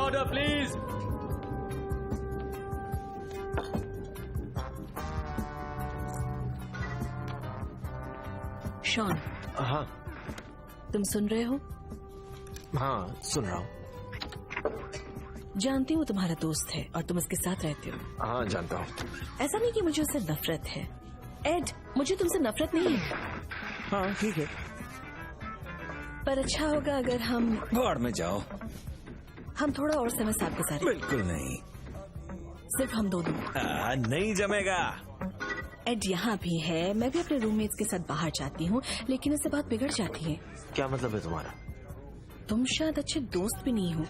Order please. Shawn. हाँ। तुम सुन रहे हो? हाँ सुन रहा हूँ। जानती हूँ तुम्हारा दोस्त है और तुम उसके साथ रहते हो। हाँ जानता हूँ। ऐसा नहीं कि मुझे उससे नफरत है एड, मुझे तुमसे नफरत नहीं है। हाँ ठीक है, पर अच्छा होगा अगर हम भाड़ में जाओ। हम थोड़ा और समय साथ गुजारें। बिल्कुल नहीं, सिर्फ हम दोनों। नहीं जमेगा। एड यहाँ भी है, मैं भी अपने रूममेट्स के साथ बाहर जाती हूँ, लेकिन इससे बात बिगड़ जाती है। क्या मतलब है तुम्हारा? तुम शायद अच्छे दोस्त भी नहीं हो।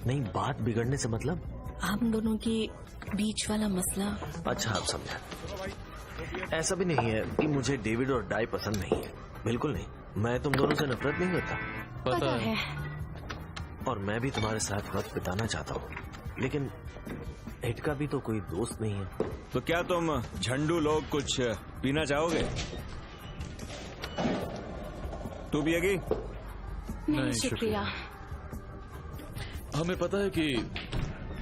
नहीं, बात बिगड़ने से मतलब हम दोनों के बीच वाला मसला। अच्छा आप समझा। ऐसा भी नहीं है कि मुझे डेविड और डाई पसंद नहीं है, बिल्कुल नहीं। मैं तुम दोनों से नफरत नहीं करता, पता है। और मैं भी तुम्हारे साथ वक्त बिताना चाहता हूँ, लेकिन एड का भी तो कोई दोस्त नहीं है। तो क्या तुम झंडू लोग कुछ पीना चाहोगे? तू पिएगी? नहीं शुक्रिया। हमें पता है कि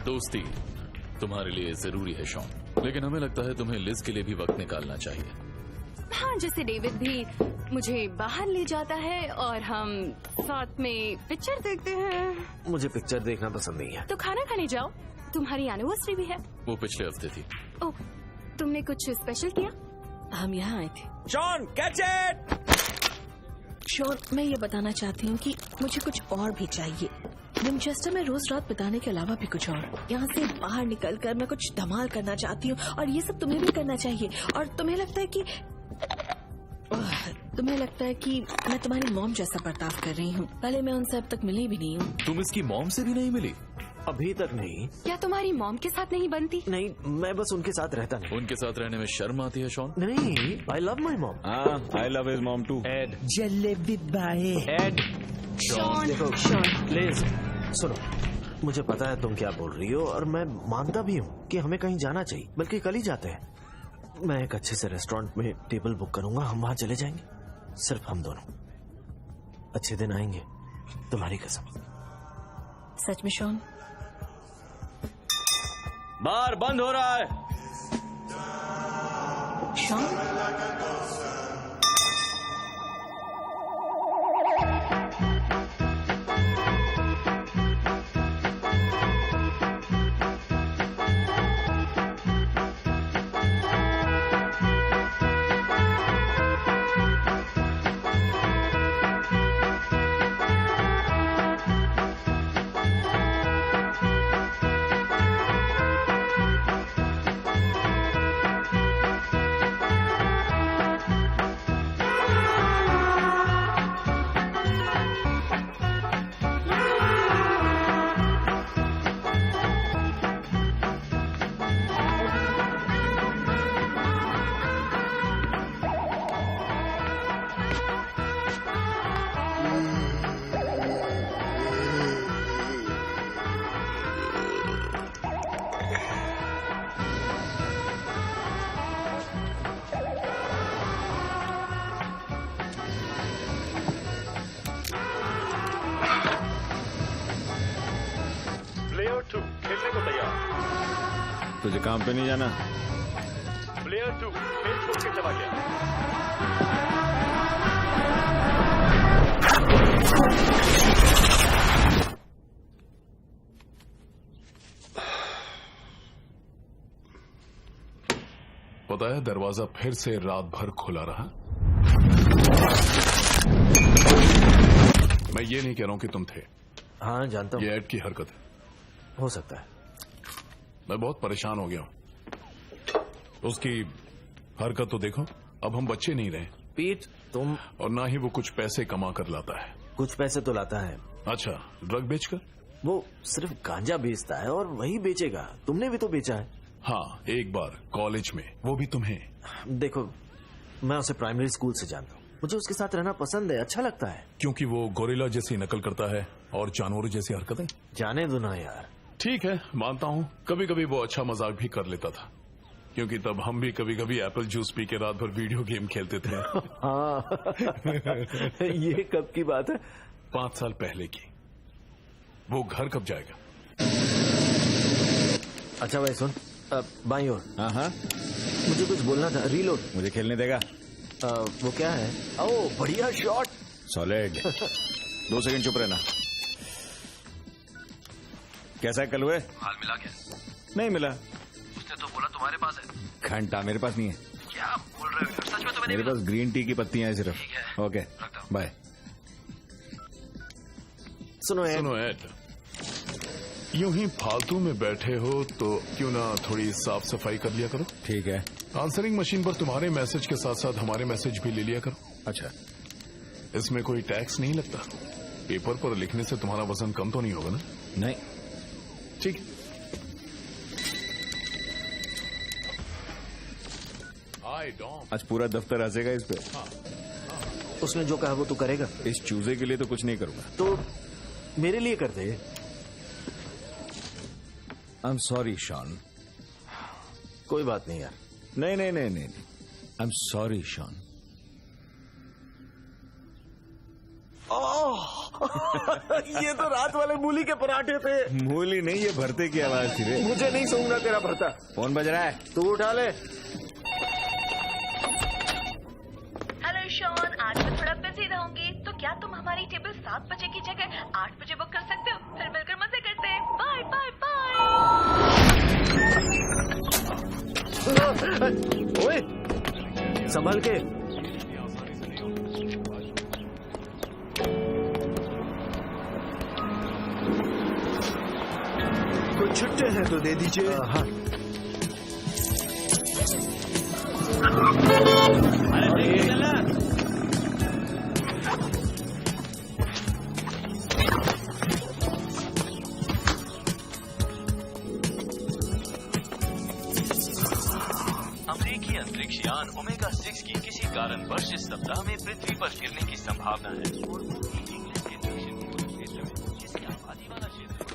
दोस्ती तुम्हारे लिए जरूरी है शॉन, लेकिन हमें लगता है तुम्हें लिज के लिए भी वक्त निकालना चाहिए। हाँ, जैसे डेविड भी मुझे बाहर ले जाता है और हम साथ में पिक्चर देखते हैं। मुझे पिक्चर देखना पसंद नहीं है। तो खाना खाने जाओ, तुम्हारी एनिवर्सरी भी है। वो पिछले हफ्ते थी। ओह, तुमने कुछ स्पेशल किया? हम यहाँ आए थे। Shawn catch it. शॉन, मैं ये बताना चाहती हूँ कि मुझे कुछ और भी चाहिए। विंचेस्टर में रोज रात बिताने के अलावा भी कुछ और। यहाँ से बाहर निकलकर मैं कुछ धमाल करना चाहती हूँ, और ये सब तुम्हें भी करना चाहिए। और तुम्हें लगता है कि मैं तुम्हारी मॉम जैसा बर्ताव कर रही हूँ। पहले मैं उनसे अब तक मिली भी नहीं हूँ। तुम इसकी मॉम से भी नहीं मिली? अभी तक नहीं। क्या तुम्हारी मॉम के साथ नहीं बनती? नहीं, मैं बस उनके साथ रहता नहीं। उनके साथ रहने में शर्म आती है शॉन? नहीं, I love my mom. I love his mom too. Ed, jalebi bye. Ed, Shawn, देखो प्लीज सुनो, मुझे पता है तुम क्या बोल रही हो, और मैं मानता भी हूँ कि हमें कहीं जाना चाहिए, बल्कि कल ही जाते हैं। मैं एक अच्छे से रेस्टोरेंट में टेबल बुक करूंगा, हम वहां चले जाएंगे, सिर्फ हम दोनों। अच्छे दिन आएंगे, तुम्हारी कसम। सच में शॉन? बार बंद हो रहा है। शॉन, तुझे काम पे नहीं जाना? प्लेयर 2 खेल छोड़ के चला गया। पता है दरवाजा फिर से रात भर खुला रहा। मैं ये नहीं कह रहा हूं कि तुम थे। हाँ जानता हूँ। ये एड की हरकत है। हो सकता है। मैं बहुत परेशान हो गया हूं। उसकी हरकत तो देखो, अब हम बच्चे नहीं रहे। पीट, तुम। और ना ही वो कुछ पैसे कमा कर लाता है। कुछ पैसे तो लाता है। अच्छा, ड्रग बेचकर? वो सिर्फ गांजा बेचता है और वही बेचेगा। तुमने भी तो बेचा है। हाँ, एक बार कॉलेज में, वो भी तुम्हें। देखो, मैं उसे प्राइमरी स्कूल से जानता हूँ। मुझे उसके साथ रहना पसंद है, अच्छा लगता है। क्योंकि वो गोरिल्ला जैसी नकल करता है और जानवरों जैसी हरकतें। जाने दो ना यार। ठीक है, मानता हूँ कभी कभी वो अच्छा मजाक भी कर लेता था, क्योंकि तब हम भी कभी कभी एप्पल जूस पी के रात भर वीडियो गेम खेलते थे। हाँ। ये कब की बात है? 5 साल पहले की। वो घर कब जाएगा? अच्छा भाई सुन, बाईं ओर। हाँ हाँ, मुझे कुछ बोलना था। रीलोड। मुझे खेलने देगा? वो क्या है? ओह बढ़िया शॉट। सॉलिड। 2 सेकंड चुप रहना। कैसा है कलुए? हाल मिला क्या? नहीं मिला। उसने तो बोला तुम्हारे पास है। घंटा मेरे पास नहीं है। क्या बोल रहे हो? सच में तो मेरे पास ग्रीन टी की पत्तियां हैं सिर्फ। ठीक है। ओके रखता हूं। बाय। सुनो सुनो एड, यूं ही फालतू में बैठे हो तो क्यों ना थोड़ी साफ सफाई कर लिया करो। ठीक है। आंसरिंग मशीन पर तुम्हारे मैसेज के साथ साथ हमारे मैसेज भी ले लिया करो। अच्छा, इसमें कोई टैक्स नहीं लगता। पेपर पर लिखने से तुम्हारा वजन कम तो नहीं होगा ना? नहीं। ठीक। हाय डॉम। आज पूरा दफ्तर हंसेगा इस पे। उसने जो कहा वो तू करेगा? इस चूजे के लिए तो कुछ नहीं करूंगा। तो मेरे लिए कर दे। I am sorry Shawn. कोई बात नहीं यार। नहीं नहीं नहीं नहीं, आई एम सॉरी शॉन। ये तो रात वाले मूली के पराठे थे। मूली नहीं, ये भरते की आवाज थी रे। मुझे नहीं सूंघना तेरा भरता। फोन बज रहा है, तू उठा ले। हेलो शॉन, आज मैं थोड़ा बिजी रहूंगी, तो क्या तुम हमारी टेबल 7 बजे की जगह 8 बजे बुक कर सकते हो? फिर मिलकर मजे करते हैं। Bye bye bye. ओए संभल के। कुछ छुट्टे हैं तो दे दीजिए। हाँ। अमेरिकी अंतरिक्ष यान ओमेगा 6 की किसी कारणवश इस सप्ताह में पृथ्वी पर गिरने की संभावना है और इंग्लैंड के दक्षिण पूर्व क्षेत्र में जिसकी आबादी वाला क्षेत्र है।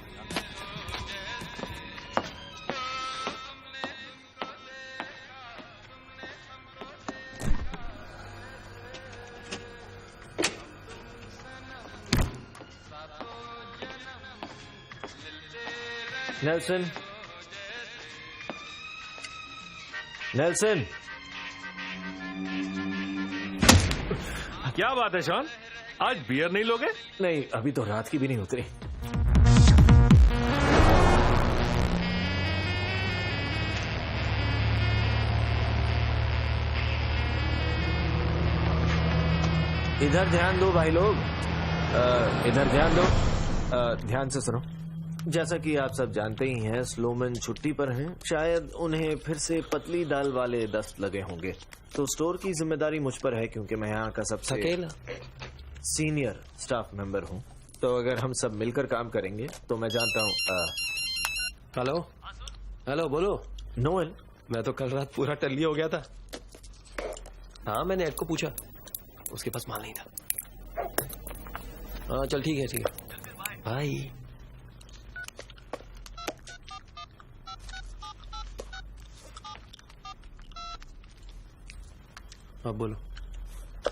Nelson, Nelson. क्या बात है शॉन, आज बियर नहीं लोगे? नहीं, अभी तो रात की भी नहीं उतरी। इधर ध्यान दो भाई लोग, इधर ध्यान दो। ध्यान से सुनो। जैसा कि आप सब जानते ही हैं, स्लोमन छुट्टी पर हैं। शायद उन्हें फिर से पतली दाल वाले दस्त लगे होंगे, तो स्टोर की जिम्मेदारी मुझ पर है क्योंकि मैं यहाँ का सबसे अकेला सीनियर स्टाफ मेंबर हूँ। तो अगर हम सब मिलकर काम करेंगे तो मैं जानता हूँ। हेलो हेलो, बोलो। नोएल, मैं तो कल रात पूरा टल्ली हो गया था। हाँ, मैंने एड को पूछा, उसके पास माल नहीं था। हाँ चल ठीक है बाय। अब बोलो।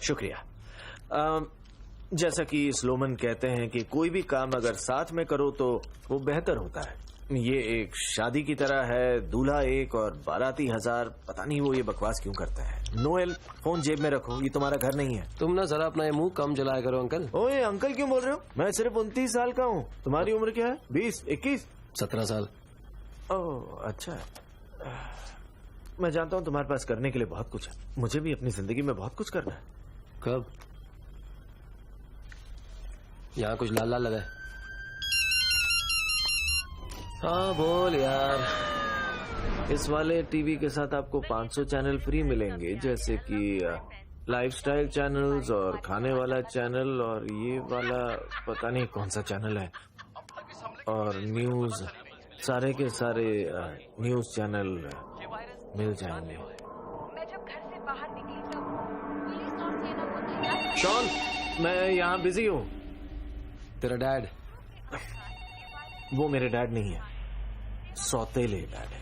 शुक्रिया। जैसा कि स्लोमन कहते हैं कि कोई भी काम अगर साथ में करो तो वो बेहतर होता है। ये एक शादी की तरह है, दूल्हा एक और बाराती 1000। पता नहीं वो ये बकवास क्यों करता है। नोएल, फोन जेब में रखो, ये तुम्हारा घर नहीं है। तुम ना जरा अपना ये मुंह कम जलाया करो अंकल। ओए अंकल क्यों बोल रहे हो? मैं सिर्फ 29 साल का हूँ। तुम्हारी उम्र क्या है? 20, 21, 17 साल। ओह अच्छा। मैं जानता हूँ तुम्हारे पास करने के लिए बहुत कुछ है। मुझे भी अपनी जिंदगी में बहुत कुछ करना है। कब? यहाँ कुछ लाल लाल लगा है। हाँ बोल यार। इस वाले टीवी के साथ आपको 500 चैनल फ्री मिलेंगे, जैसे कि लाइफस्टाइल चैनल्स और खाने वाला चैनल, और ये वाला पता नहीं कौन सा चैनल है, और न्यूज, सारे के सारे न्यूज चैनल मिल जाएंगे। मैं जब घर से बाहर निकली तब पुलिस और सेना को तैयार। शॉन, मैं यहाँ बिजी हूँ। तेरा डैड? वो मेरे डैड नहीं है, सौतेले डैड है।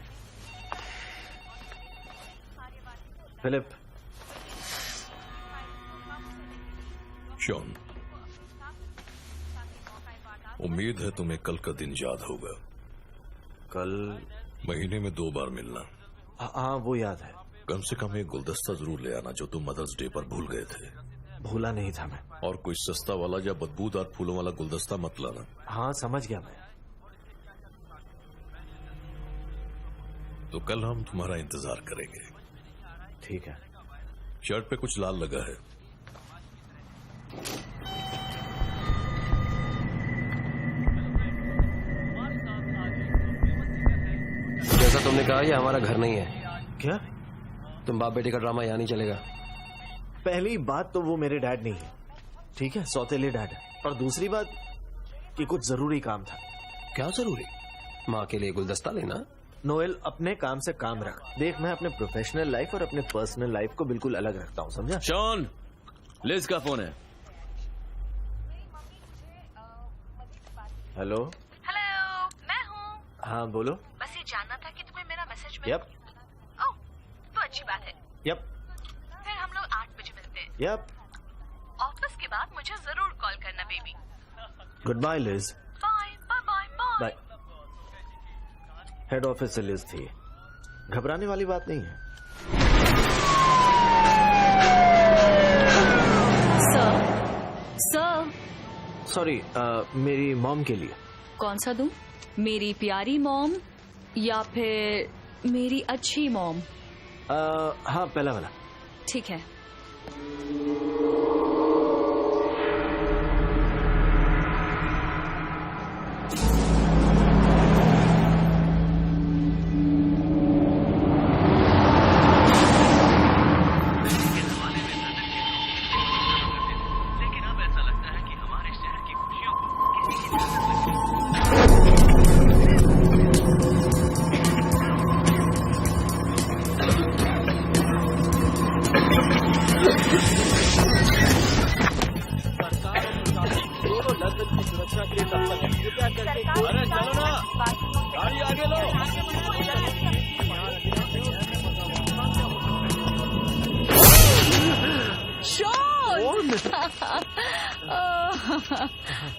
फिलिप। शॉन, उम्मीद है तुम्हें कल का दिन याद होगा। कल महीने में 2 बार मिलना। हाँ वो याद है। कम से कम एक गुलदस्ता जरूर ले आना जो तुम मदर्स डे पर भूल गए थे। भूला नहीं था मैं। और कोई सस्ता वाला या बदबूदार फूलों वाला गुलदस्ता मत लाना। हाँ समझ गया मैं। तो कल हम तुम्हारा इंतजार करेंगे। ठीक है। शर्ट पे कुछ लाल लगा है। जैसा तुमने कहा ये हमारा घर नहीं है। क्या? तुम बाप बेटे का ड्रामा यहाँ नहीं चलेगा। पहली बात तो वो मेरे डैड नहीं है, ठीक है, सौतेले डैड है। और दूसरी बात कि कुछ जरूरी काम था। क्या जरूरी? माँ के लिए गुलदस्ता लेना? नोएल अपने काम से काम रख। देख मैं अपने प्रोफेशनल लाइफ और अपने पर्सनल लाइफ को बिल्कुल अलग रखता हूँ, समझा? शॉन, लिज का फोन है। हेलो। हेलो, मैं हूँ। हाँ बोलो। बस ये जानना था कि तुम्हें मेरा मैसेज यप। ओह, तो अच्छी बात है। यप। फिर हम लोग 8 बजे मिलते हैं। यप। ऑफिस के बाद मुझे जरूर कॉल करना baby. Good bye Liz. Bye bye bye bye. Head office से लिज थी, घबराने वाली बात नहीं है। सर सॉरी, मेरी मॉम के लिए। कौन सा दूं? मेरी प्यारी मॉम या फिर मेरी अच्छी मॉम? हाँ पहला वाला। ठीक है।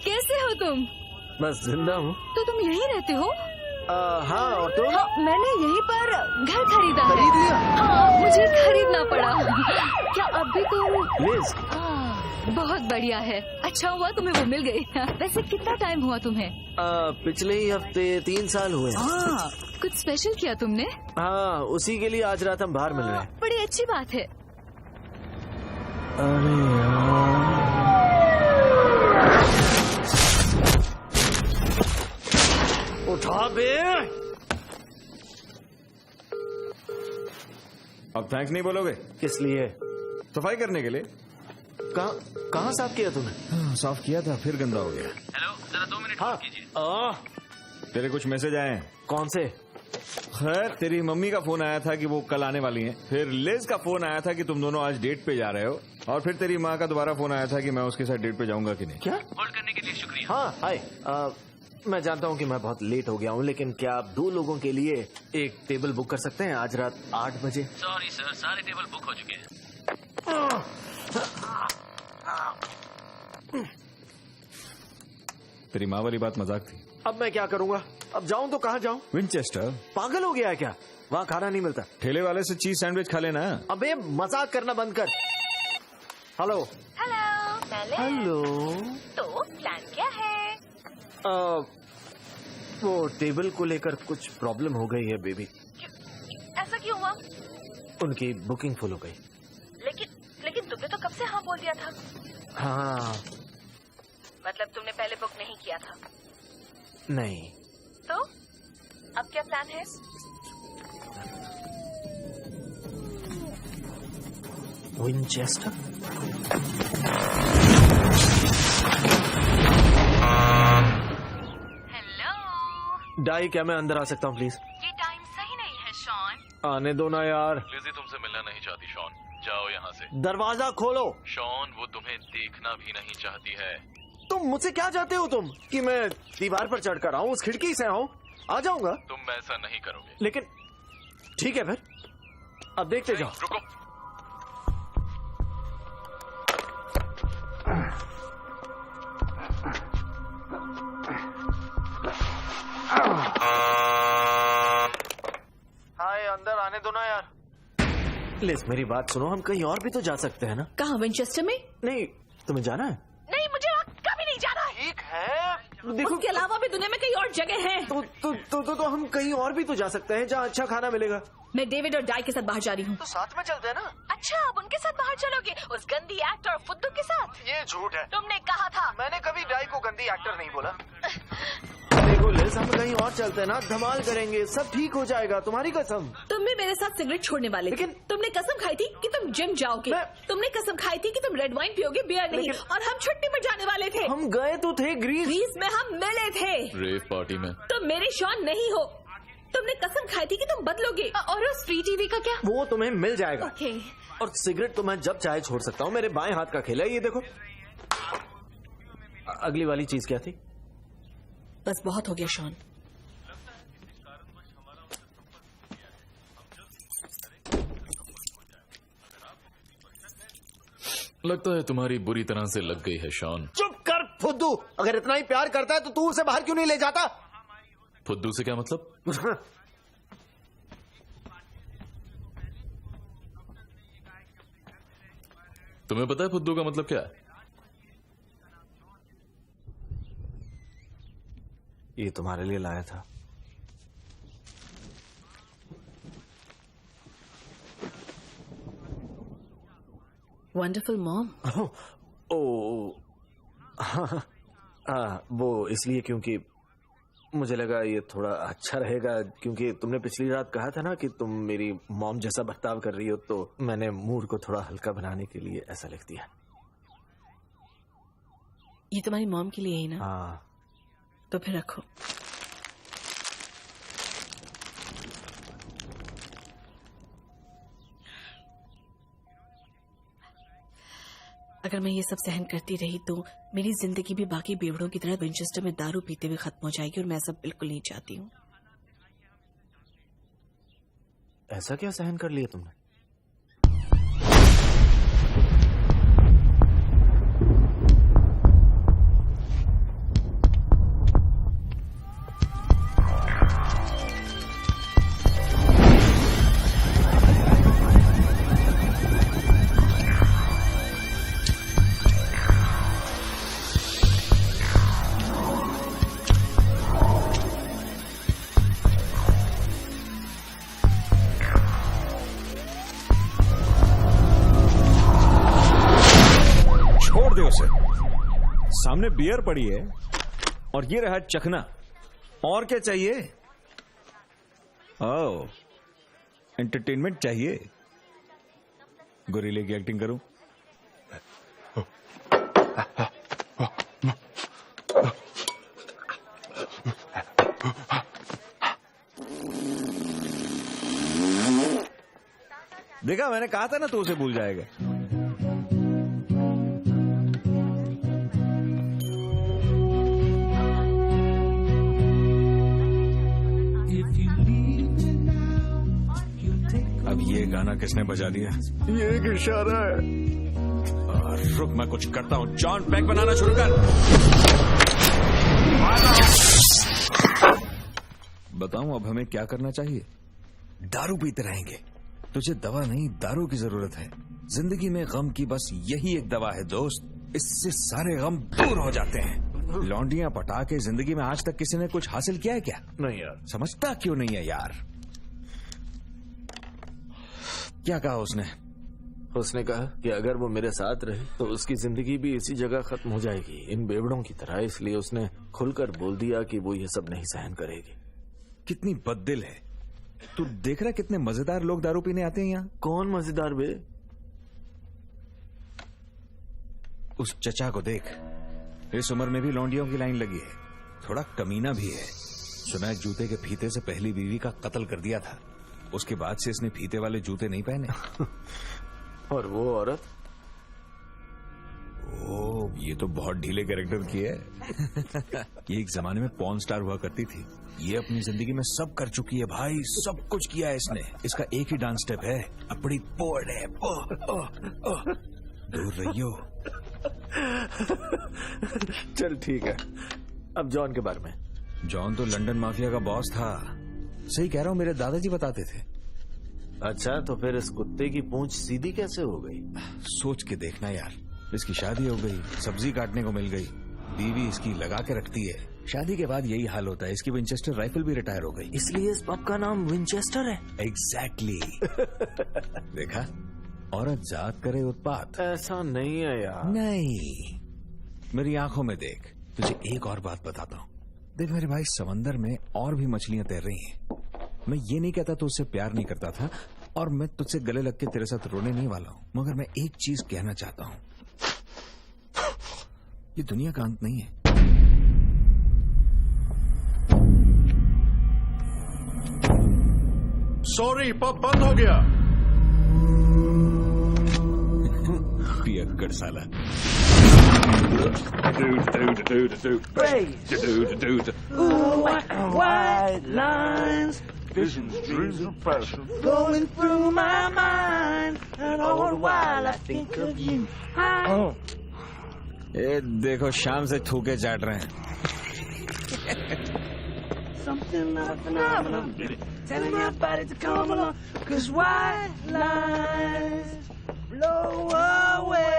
कैसे हो तुम? बस जिंदा हूँ। तो तुम यहीं रहते हो? हाँ और तुम? हाँ, मैंने यहीं पर घर खरीदा है। खरीद लिया? हाँ, मुझे खरीदना पड़ा। क्या अब भी तुम? लिज। बहुत बढ़िया है। अच्छा हुआ तुम्हें वो मिल गई। वैसे कितना टाइम हुआ तुम्हें? पिछले ही हफ्ते 3 साल हुए। कुछ स्पेशल किया तुमने? हाँ, उसी के लिए आज रात हम बाहर मिल रहे हैं। बड़ी अच्छी बात है। अरे यार। उठा बे। अब थैंक्स नहीं बोलोगे? किस लिए? सफाई करने के लिए। कहाँ साफ किया तूने? साफ किया था, फिर गंदा हो गया। हेलो, जरा 2 मिनट हाँ कीजिए। तेरे कुछ मैसेज आए हैं? कौन से? खैर, तेरी मम्मी का फोन आया था कि वो कल आने वाली हैं। फिर लिज का फोन आया था कि तुम दोनों आज डेट पे जा रहे हो। और फिर तेरी माँ का दोबारा फोन आया था कि मैं उसके साथ डेट पे जाऊंगा कि नहीं। क्या? होल्ड करने के लिए शुक्रिया। हाँ हाय। मैं जानता हूँ कि मैं बहुत लेट हो गया हूँ, लेकिन क्या आप 2 लोगों के लिए एक टेबल बुक कर सकते हैं आज रात 8 बजे? सॉरी सर, सारे टेबल बुक हो चुके हैं। तेरी माँ वाली बात मजाक थी। अब मैं क्या करूँगा? अब जाऊँ तो कहाँ जाऊँ? विंचेस्टर। पागल हो गया है क्या? वहाँ खाना नहीं मिलता। ठेले वाले से चीज सैंडविच खा लेना। अबे मजाक करना बंद कर। हेलो। हेलो। तो प्लान क्या है? वो टेबल को लेकर कुछ प्रॉब्लम हो गई है बेबी। ऐसा क्यों हुआ? उनकी बुकिंग फुल हो गई। लेकिन तुमने तो कब से हाँ बोल दिया था। हाँ। मतलब तुमने पहले बुक नहीं किया था? नहीं। तो अब क्या प्लान है? विंचेस्टर। हेलो डाई, क्या मैं अंदर आ सकता हूँ प्लीज? ये टाइम सही नहीं है शॉन। आने दो ना यार। लिज़ी तुमसे मिलना नहीं चाहती शॉन, जाओ यहाँ से। दरवाजा खोलो। शॉन, वो तुम्हें देखना भी नहीं चाहती है। तुम मुझसे क्या चाहते हो तुम? कि मैं दीवार पर चढ़कर आऊँ, उस खिड़की से आऊँ? आ जाऊंगा। तुम ऐसा नहीं करोगे। लेकिन ठीक है फिर, अब देखते जाओ। रुको। लिज मेरी बात सुनो, हम कहीं और भी तो जा सकते हैं ना? कहाँ, विंचेस्टर में? नहीं, तुम्हें जाना है? नहीं, मुझे वहाँ कभी नहीं जाना है। ठीक है, देखो उसके अलावा भी दुनिया में कई और जगह हैं। तो हम कहीं और भी तो जा सकते हैं जहाँ अच्छा खाना मिलेगा। मैं डेविड और डाई के साथ बाहर जा रही हूँ। तो साथ में चलते हैं ना। अच्छा, अब उनके साथ बाहर चलोगे, उस गंदी एक्टर फुद्दू के साथ? ये झूठ है। तुमने कहा था। मैंने कभी डाई को गंदी एक्टर नहीं बोला। देखो लिज, हम कहीं और चलते हैं ना, धमाल करेंगे, सब ठीक हो जाएगा, तुम्हारी कसम। तुम भी मेरे साथ सिगरेट छोड़ने वाले, लेकिन तुमने कसम खाई थी कि तुम जिम जाओगे। तुमने कसम खाई थी कि तुम रेड वाइन पियोगे, बियर नहीं। और हम छुट्टी पर जाने वाले थे। हम गए तो थे ग्रीस में, हम मिले थे रेव पार्टी में। तुम मेरे शॉन नहीं हो। तुमने कसम खाई थी कि तुम बदलोगे। और उस फ्री टीवी का क्या? वो तुम्हें मिल जाएगा। ओके। और सिगरेट तो मैं जब चाहे छोड़ सकता हूँ, मेरे बाएं हाथ का खेल है, ये देखो। अगली वाली चीज क्या थी? बस बहुत हो गया शॉन। लगता है तुम्हारी बुरी तरह से लग गई है शॉन। चुप कर फुद्दू, अगर इतना ही प्यार करता है तो तू उसे बाहर क्यों नहीं ले जाता? फुद्दू से क्या मतलब? तुम्हें पता है फुद्दू का मतलब क्या है? ये तुम्हारे लिए लाया था। Wonderful mom. वो इसलिए क्योंकि मुझे लगा ये थोड़ा अच्छा रहेगा, क्योंकि तुमने पिछली रात कहा था ना कि तुम मेरी मॉम जैसा बर्ताव कर रही हो, तो मैंने मूड को थोड़ा हल्का बनाने के लिए ऐसा लिख दिया। ये तुम्हारी मॉम के लिए ही ना? हाँ। तो फिर रखो। अगर मैं ये सब सहन करती रही तो मेरी जिंदगी भी बाकी बेवड़ों की तरह विंचेस्टर में दारू पीते हुए खत्म हो जाएगी, और मैं सब बिल्कुल नहीं चाहती हूँ। ऐसा क्या सहन कर लिया तुमने? सामने बियर पड़ी है और ये रहा चखना, और क्या चाहिए? ओह, एंटरटेनमेंट चाहिए। गोरिल्ले की एक्टिंग करूं? देखा, मैंने कहा था ना तो उसे भूल जाएगा। अब ये गाना किसने बजा दिया? ये एक इशारा है। रुक, मैं कुछ करता हूँ। जॉन, पैक बनाना शुरू कर। बताऊं अब हमें क्या करना चाहिए? दारू पीते रहेंगे। तुझे दवा नहीं, दारू की जरूरत है। जिंदगी में गम की बस यही एक दवा है दोस्त, इससे सारे गम दूर हो जाते हैं। लौंडियां पटा के जिंदगी में आज तक किसी ने कुछ हासिल किया है क्या? नहीं यार। समझता क्यों नहीं है यार? क्या कहा उसने? उसने कहा कि अगर वो मेरे साथ रहे तो उसकी जिंदगी भी इसी जगह खत्म हो जाएगी, इन बेवड़ों की तरह। इसलिए उसने खुलकर बोल दिया कि वो ये सब नहीं सहन करेगी। कितनी बददिल है। तू देख रहा कितने मजेदार लोग दारू पीने आते हैं यहाँ। कौन मजेदार बे? उस चचा को देख, इस उम्र में भी लौंडियों की लाइन लगी है। थोड़ा कमीना भी है। सुना है जूते के फीते से पहली बीवी का कत्ल कर दिया था, उसके बाद से इसने फीते वाले जूते नहीं पहने। और वो औरत? ओह, ये तो बहुत ढीले कैरेक्टर की है। ये एक जमाने में पॉर्न स्टार हुआ करती थी। ये अपनी जिंदगी में सब कर चुकी है भाई, सब कुछ किया है इसने। इसका एक ही डांस स्टेप है, अपनी पोर्ड है। दूर रहियो। चल ठीक है। अब जॉन के बारे में। जॉन तो लंदन माफिया का बॉस था। सही कह रहा हूँ, मेरे दादाजी बताते थे। अच्छा, तो फिर इस कुत्ते की पूंछ सीधी कैसे हो गई? सोच के देखना यार, इसकी शादी हो गई, सब्जी काटने को मिल गई, बीवी इसकी लगा के रखती है। शादी के बाद यही हाल होता है। इसकी विंचेस्टर राइफल भी रिटायर हो गई, इसलिए इस पब का नाम विंचेस्टर है। एग्जैक्टली। देखा, औरत जात करे उत्पात। ऐसा नहीं है यार। नहीं, मेरी आंखों में देख। तुझे एक और बात बताता हूँ। देख मेरे भाई, समंदर में और भी मछलियां तैर रही हैं। मैं ये नहीं कहता तो उससे प्यार नहीं करता था, और मैं तुझसे गले लग के तेरे साथ रोने नहीं वाला हूँ, मगर मैं एक चीज कहना चाहता हूँ। ये दुनिया का अंत नहीं है। सॉरी, पब बंद हो गया। पियक्कड़ साला। White lines, visions, dreams, and passion going through my mind, and all the while I think of you. ये देखो, शाम से थूके चाट रहे हैं। Something of a phenomenon, telling your body to come along, 'cause white lines blow away.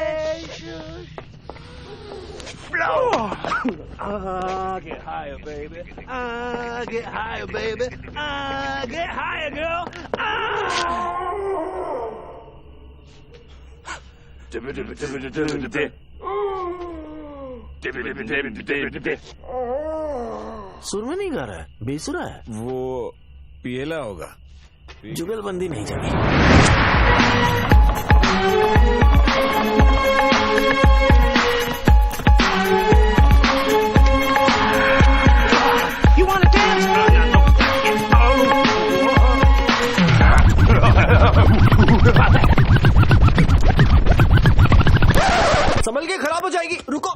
Blow! I get higher, baby. I get higher, baby. I get higher, girl. सुर में नहीं गा रहा है, बेसुरा है। वो पियला होगा। जुगलबंदी नहीं जानी। You wanna dance? संभल के, खराब हो जाएगी। रुको,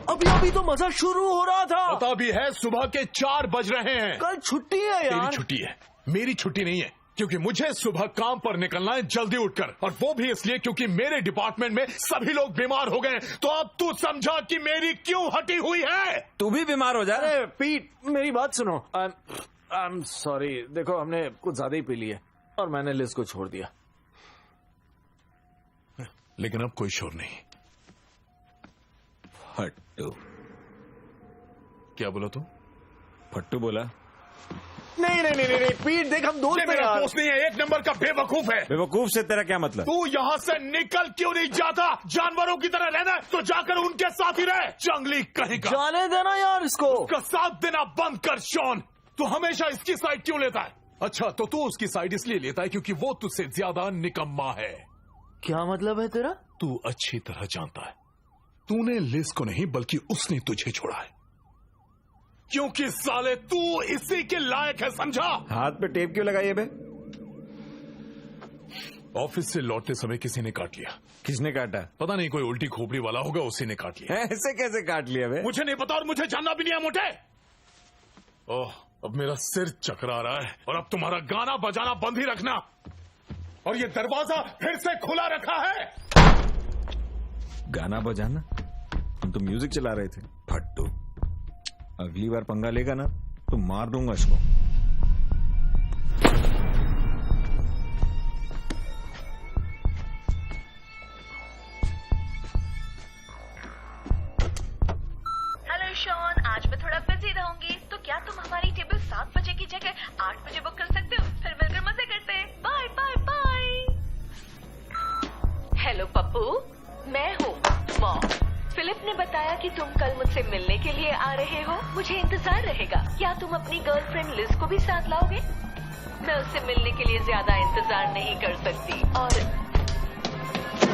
अभी तो मजा शुरू हो रहा था। पता भी है, सुबह के 4 बज रहे हैं। कल छुट्टी है यार। तेरी छुट्टी है, मेरी छुट्टी नहीं है, क्योंकि मुझे सुबह काम पर निकलना है जल्दी उठकर, और वो भी इसलिए क्योंकि मेरे डिपार्टमेंट में सभी लोग बीमार हो गए। तो अब तू समझा कि मेरी क्यों हटी हुई है? तू भी बीमार हो जा रहा है। पीट, मेरी बात सुनो। आई एम सॉरी। देखो, हमने कुछ ज्यादा ही पी लिया और मैंने लिज को छोड़ दिया। लेकिन अब कोई शोर नहीं। फट्टू। क्या बोला तू? फट्टू बोला? नहीं नहीं नहीं नहीं, पीट देख, हम दोस्त हैं मेरा यार। दोस्त नहीं है, एक नंबर का बेवकूफ है। बेवकूफ से तेरा क्या मतलब? तू यहाँ से निकल क्यों नहीं जाता? जानवरों की तरह रहना है तो जाकर उनके साथ ही रहे। जंगली कहीं का। जाने देना यार इसको। उसका साथ देना बंद कर शॉन। तू हमेशा इसकी साइड क्यों लेता है? अच्छा, तो तू उसकी साइड इसलिए लेता है क्योंकि वो तुझसे ज्यादा निकम्मा है। क्या मतलब है तेरा? तू अच्छी तरह जानता है, तूने लिज को नहीं बल्कि उसने तुझे छोड़ा है, क्योंकि साले तू इसी के लायक है, समझा? हाथ पे टेप क्यों लगाई है बे? ऑफिस से लौटते समय किसी ने काट लिया। किसने काटा? पता नहीं, कोई उल्टी खोपड़ी वाला होगा, उसी ने काट लिया। ऐसे कैसे काट लिया बे? मुझे नहीं पता और मुझे जानना भी नहीं है मोटे। ओह, अब मेरा सिर चकरा रहा है, और अब तुम्हारा गाना बजाना बंद ही रखना, और ये दरवाजा फिर से खुला रखा है। गाना बजाना? हम तो म्यूजिक चला रहे थे। फट्टू, अगली बार पंगा लेगा ना तो मार दूंगा इसको। हेलो शॉन, आज मैं थोड़ा बिजी रहूंगी, तो क्या तुम हमारी टेबल 7 बजे की जगह 8 बजे बुक कर सकते हो? फिर मिलकर मजे करते हैं। Bye bye bye. Hello Pappu, मैं हूँ मॉम। फिलिप ने बताया कि तुम कल मुझसे मिलने के लिए आ रहे हो। मुझे इंतजार रहेगा। क्या तुम अपनी गर्लफ्रेंड लिज को भी साथ लाओगे? मैं उससे मिलने के लिए ज्यादा इंतजार नहीं कर सकती, और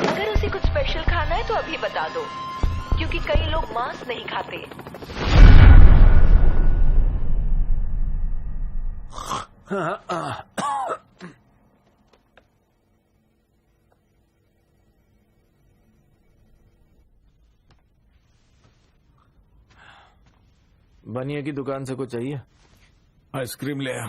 अगर उसे कुछ स्पेशल खाना है तो अभी बता दो, क्योंकि कई लोग मांस नहीं खाते। बनिया की दुकान से कुछ चाहिए? आइसक्रीम ले आ।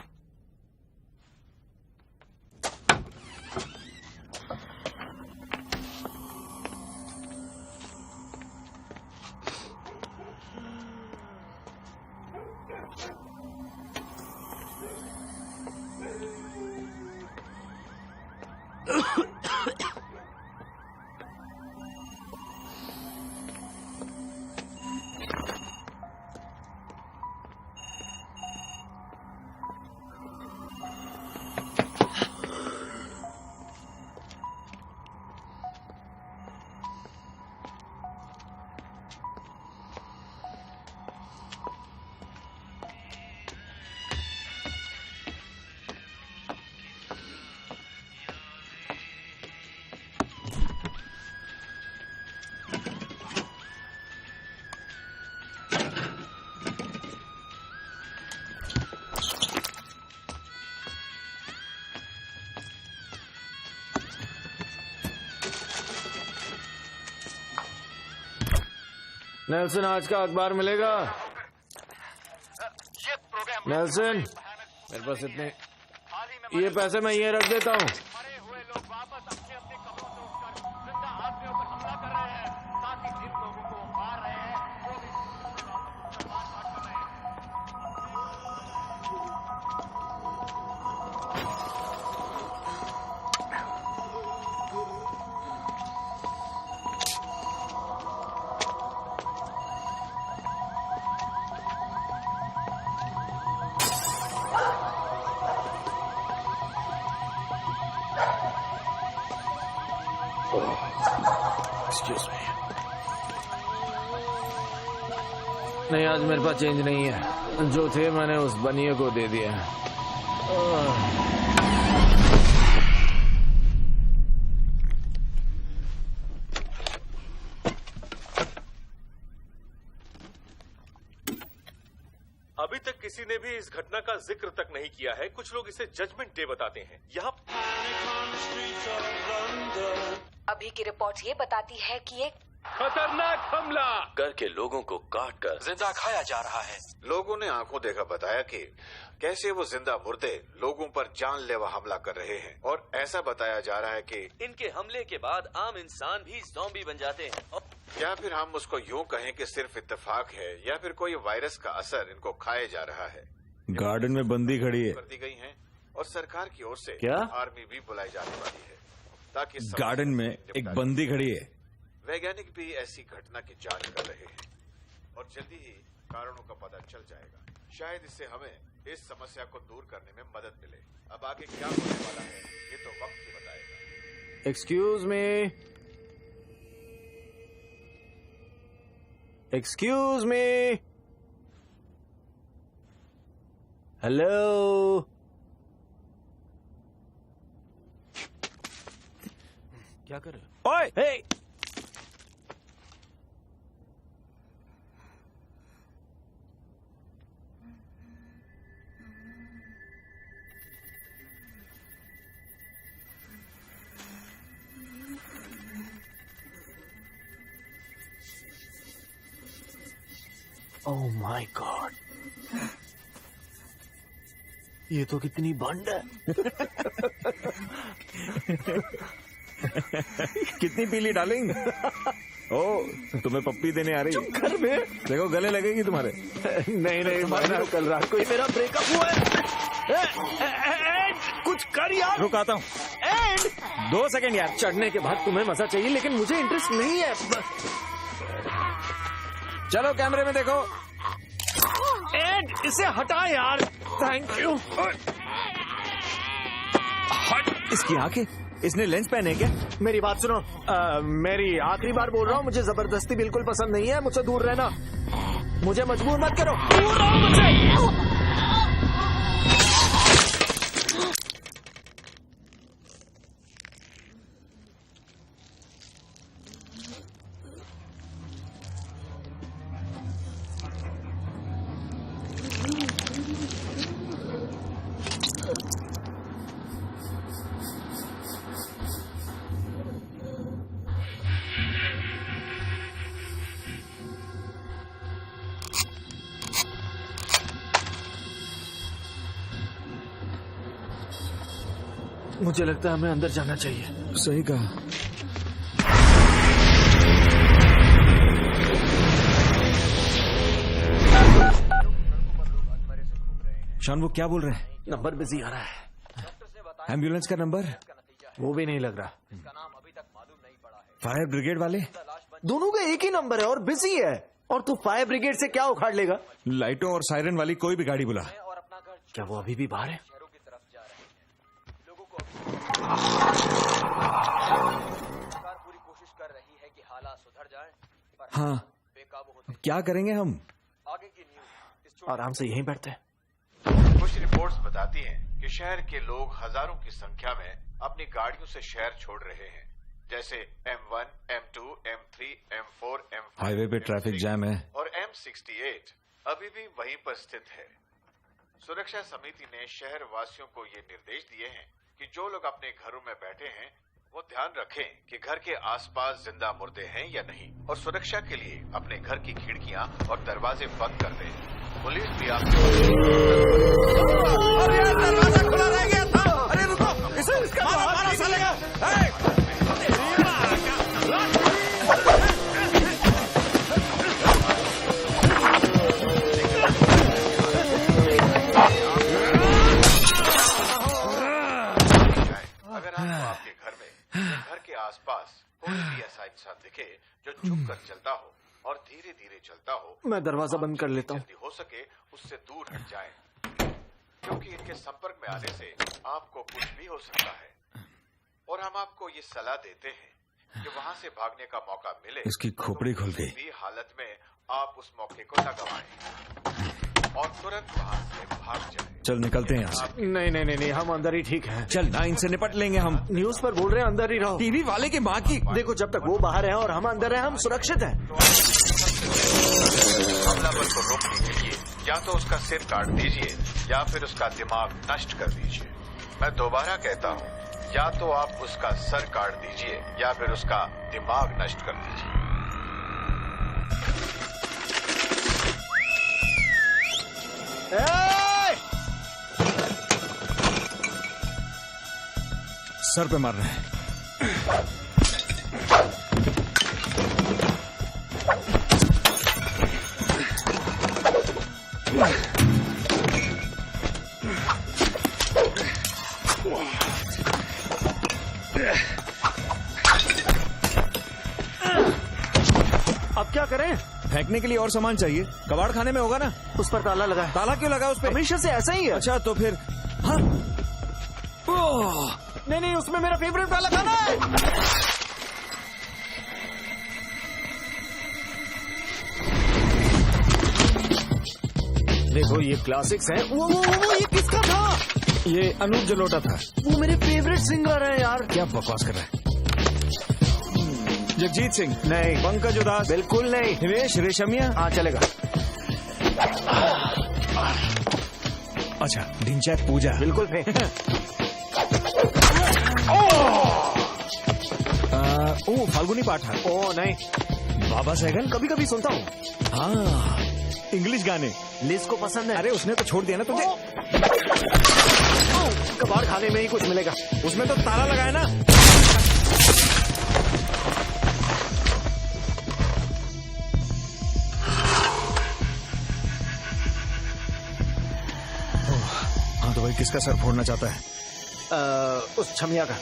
नेल्सन, आज का अखबार मिलेगा? नेल्सन, मेरे पास इतने, ये पैसे मैं ये रख देता हूँ। नहीं, आज मेरे पास चेंज नहीं है। जो थे मैंने उस बनिए को दे दिया। अभी तक किसी ने भी इस घटना का जिक्र तक नहीं किया है। कुछ लोग इसे जजमेंट डे बताते हैं। यहाँ अभी की रिपोर्ट ये बताती है कि एक खतरनाक हमला घर के लोगों को काट कर जिंदा खाया जा रहा है। लोगों ने आंखों देखा बताया कि कैसे वो जिंदा मुर्दे लोगों पर जानलेवा हमला कर रहे हैं, और ऐसा बताया जा रहा है कि इनके हमले के बाद आम इंसान भी ज़ॉम्बी बन जाते हैं। या फिर हम उसको यूं कहें कि सिर्फ इत्तेफाक है, या फिर कोई वायरस का असर इनको खाए जा रहा है। गार्डन में बंदी खड़ी है। कर दी गई हैं और सरकार की ओर से क्या? आर्मी भी बुलाई जाने वाली है ताकि गार्डन में एक बंदी खड़ी है। वैज्ञानिक भी ऐसी घटना की जांच कर रहे हैं और जल्दी ही कारणों का पता चल जाएगा। शायद इससे हमें इस समस्या को दूर करने में मदद मिले। अब आगे क्या होने वाला है ये तो वक्त ही बताएगा। Excuse me, excuse me, hello. क्या कर रहे हो? ओए, हे! ओह माय गॉड, ये तो कितनी भंड है। कितनी पीली डार्लिंग? ओ, तुम्हें पप्पी देने आ रही? घर में देखो गले लगेगी तुम्हारे। नहीं नहीं, माना कल रात को ही मेरा ब्रेकअप हुआ है। कुछ कर यार। रुक आता हूँ। 2 सेकंड यार। चढ़ने के बाद तुम्हें मजा चाहिए लेकिन मुझे इंटरेस्ट नहीं है। चलो कैमरे में देखो। एड, इसे हटा यार। Thank you. हट। इसकी आंखें, इसने लेंस पहने क्या? मेरी बात सुनो, मेरी आखिरी बार बोल रहा हूँ, मुझे जबरदस्ती बिल्कुल पसंद नहीं है। मुझसे दूर रहना, मुझे मजबूर मत करो। दूर रहो मुझसे। मुझे लगता है हमें अंदर जाना चाहिए। सही कहा। शान, वो क्या बोल रहे हैं? नंबर बिजी आ रहा है। एम्बुलेंस का नंबर? वो भी नहीं लग रहा। फायर ब्रिगेड वाले दोनों का एक ही नंबर है और बिजी है, और तू फायर ब्रिगेड से क्या उखाड़ लेगा? लाइटों और सायरन वाली कोई भी गाड़ी बुला। क्या वो अभी भी बाहर है? पूरी कोशिश कर रही है कि हालात सुधर जाएं, पर हाँ, बेकाबू होते क्या करेंगे हम? आगे की न्यूज आराम से यहीं बैठते हैं। कुछ रिपोर्ट्स बताती हैं कि शहर के लोग हजारों की संख्या में अपनी गाड़ियों से शहर छोड़ रहे हैं, जैसे M1, M2, M3, M4, M5। Highway पे ट्रैफिक जैम है और M68 अभी भी वहीं पर स्थित है। सुरक्षा समिति ने शहर वासियों को ये निर्देश दिए हैं कि जो लोग अपने घरों में बैठे हैं वो ध्यान रखें कि घर के आसपास जिंदा मुर्दे हैं या नहीं, और सुरक्षा के लिए अपने घर की खिड़कियां और दरवाजे बंद कर दें। पुलिस भी अरे यार, दरवाजा खुला रह गया था। अरे रुको, इसे इसका मारा सालेगा। अगर आपको आपके घर में घर के आसपास कोई भी ऐसा इंसान दिखे जो छुप कर चलता हो और धीरे धीरे चलता हो, मैं दरवाजा बंद कर लेता हूँ। जल्दी हो सके उससे दूर हट जाएं, क्योंकि इनके संपर्क में आने से आपको कुछ भी हो सकता है। और हम आपको ये सलाह देते हैं कि वहाँ से भागने का मौका मिले, इसकी खोपड़ी खुल गई। किसी भी हालत में आप उस मौके को न गवाएं और तुरंत वहाँ से भाग जाएं। चल निकलते हैं यहाँ से। नहीं नहीं नहीं नहीं, हम अंदर ही ठीक हैं। चल ना, इनसे निपट लेंगे हम। न्यूज पर बोल रहे हैं अंदर ही रहो। टीवी वाले की माँ की। देखो, जब तक वो बाहर है और हम अंदर हैं, हम सुरक्षित हैं। हमलावर को रोकने के लिए या तो उसका सिर काट दीजिए या फिर उसका दिमाग नष्ट कर दीजिए। मैं दोबारा कहता हूँ, या तो आप उसका सर काट दीजिए या फिर उसका दिमाग नष्ट कर दीजिए। सर पे मार रहे हैं। अब क्या करें? फेंकने के लिए और सामान चाहिए। कबाड़ खाने में होगा ना? उस पर ताला लगा है। ताला क्यों लगा उस पे? हमेशा से ऐसा ही है। अच्छा तो फिर हाँ? नहीं नहीं, उसमें मेरा फेवरेट ताला था ना। देखो, ये क्लासिक्स हैं। वो ये किसका था? ये अनूप जलोटा था। वो मेरे फेवरेट सिंगर है यार। क्या बकवास कर रहा है? जगजीत सिंह? नहीं। पंकज उदास? बिल्कुल नहीं। हिमेश रेशमिया? हाँ, चलेगा। अच्छा, ढिंचैक पूजा? बिल्कुल फेंक। ओ फाल्गुनी पाठक? ओ नहीं। बाबा सहगल? कभी कभी सुनता हूँ। हाँ, इंग्लिश गाने। लिज को पसंद है। अरे उसने तो छोड़ दिया ना तुझे। कबाड़ खाने में ही कुछ मिलेगा। उसमें तो ताला लगा है ना। हाँ तो भाई, किसका सर फोड़ना चाहता है? उस छमिया का।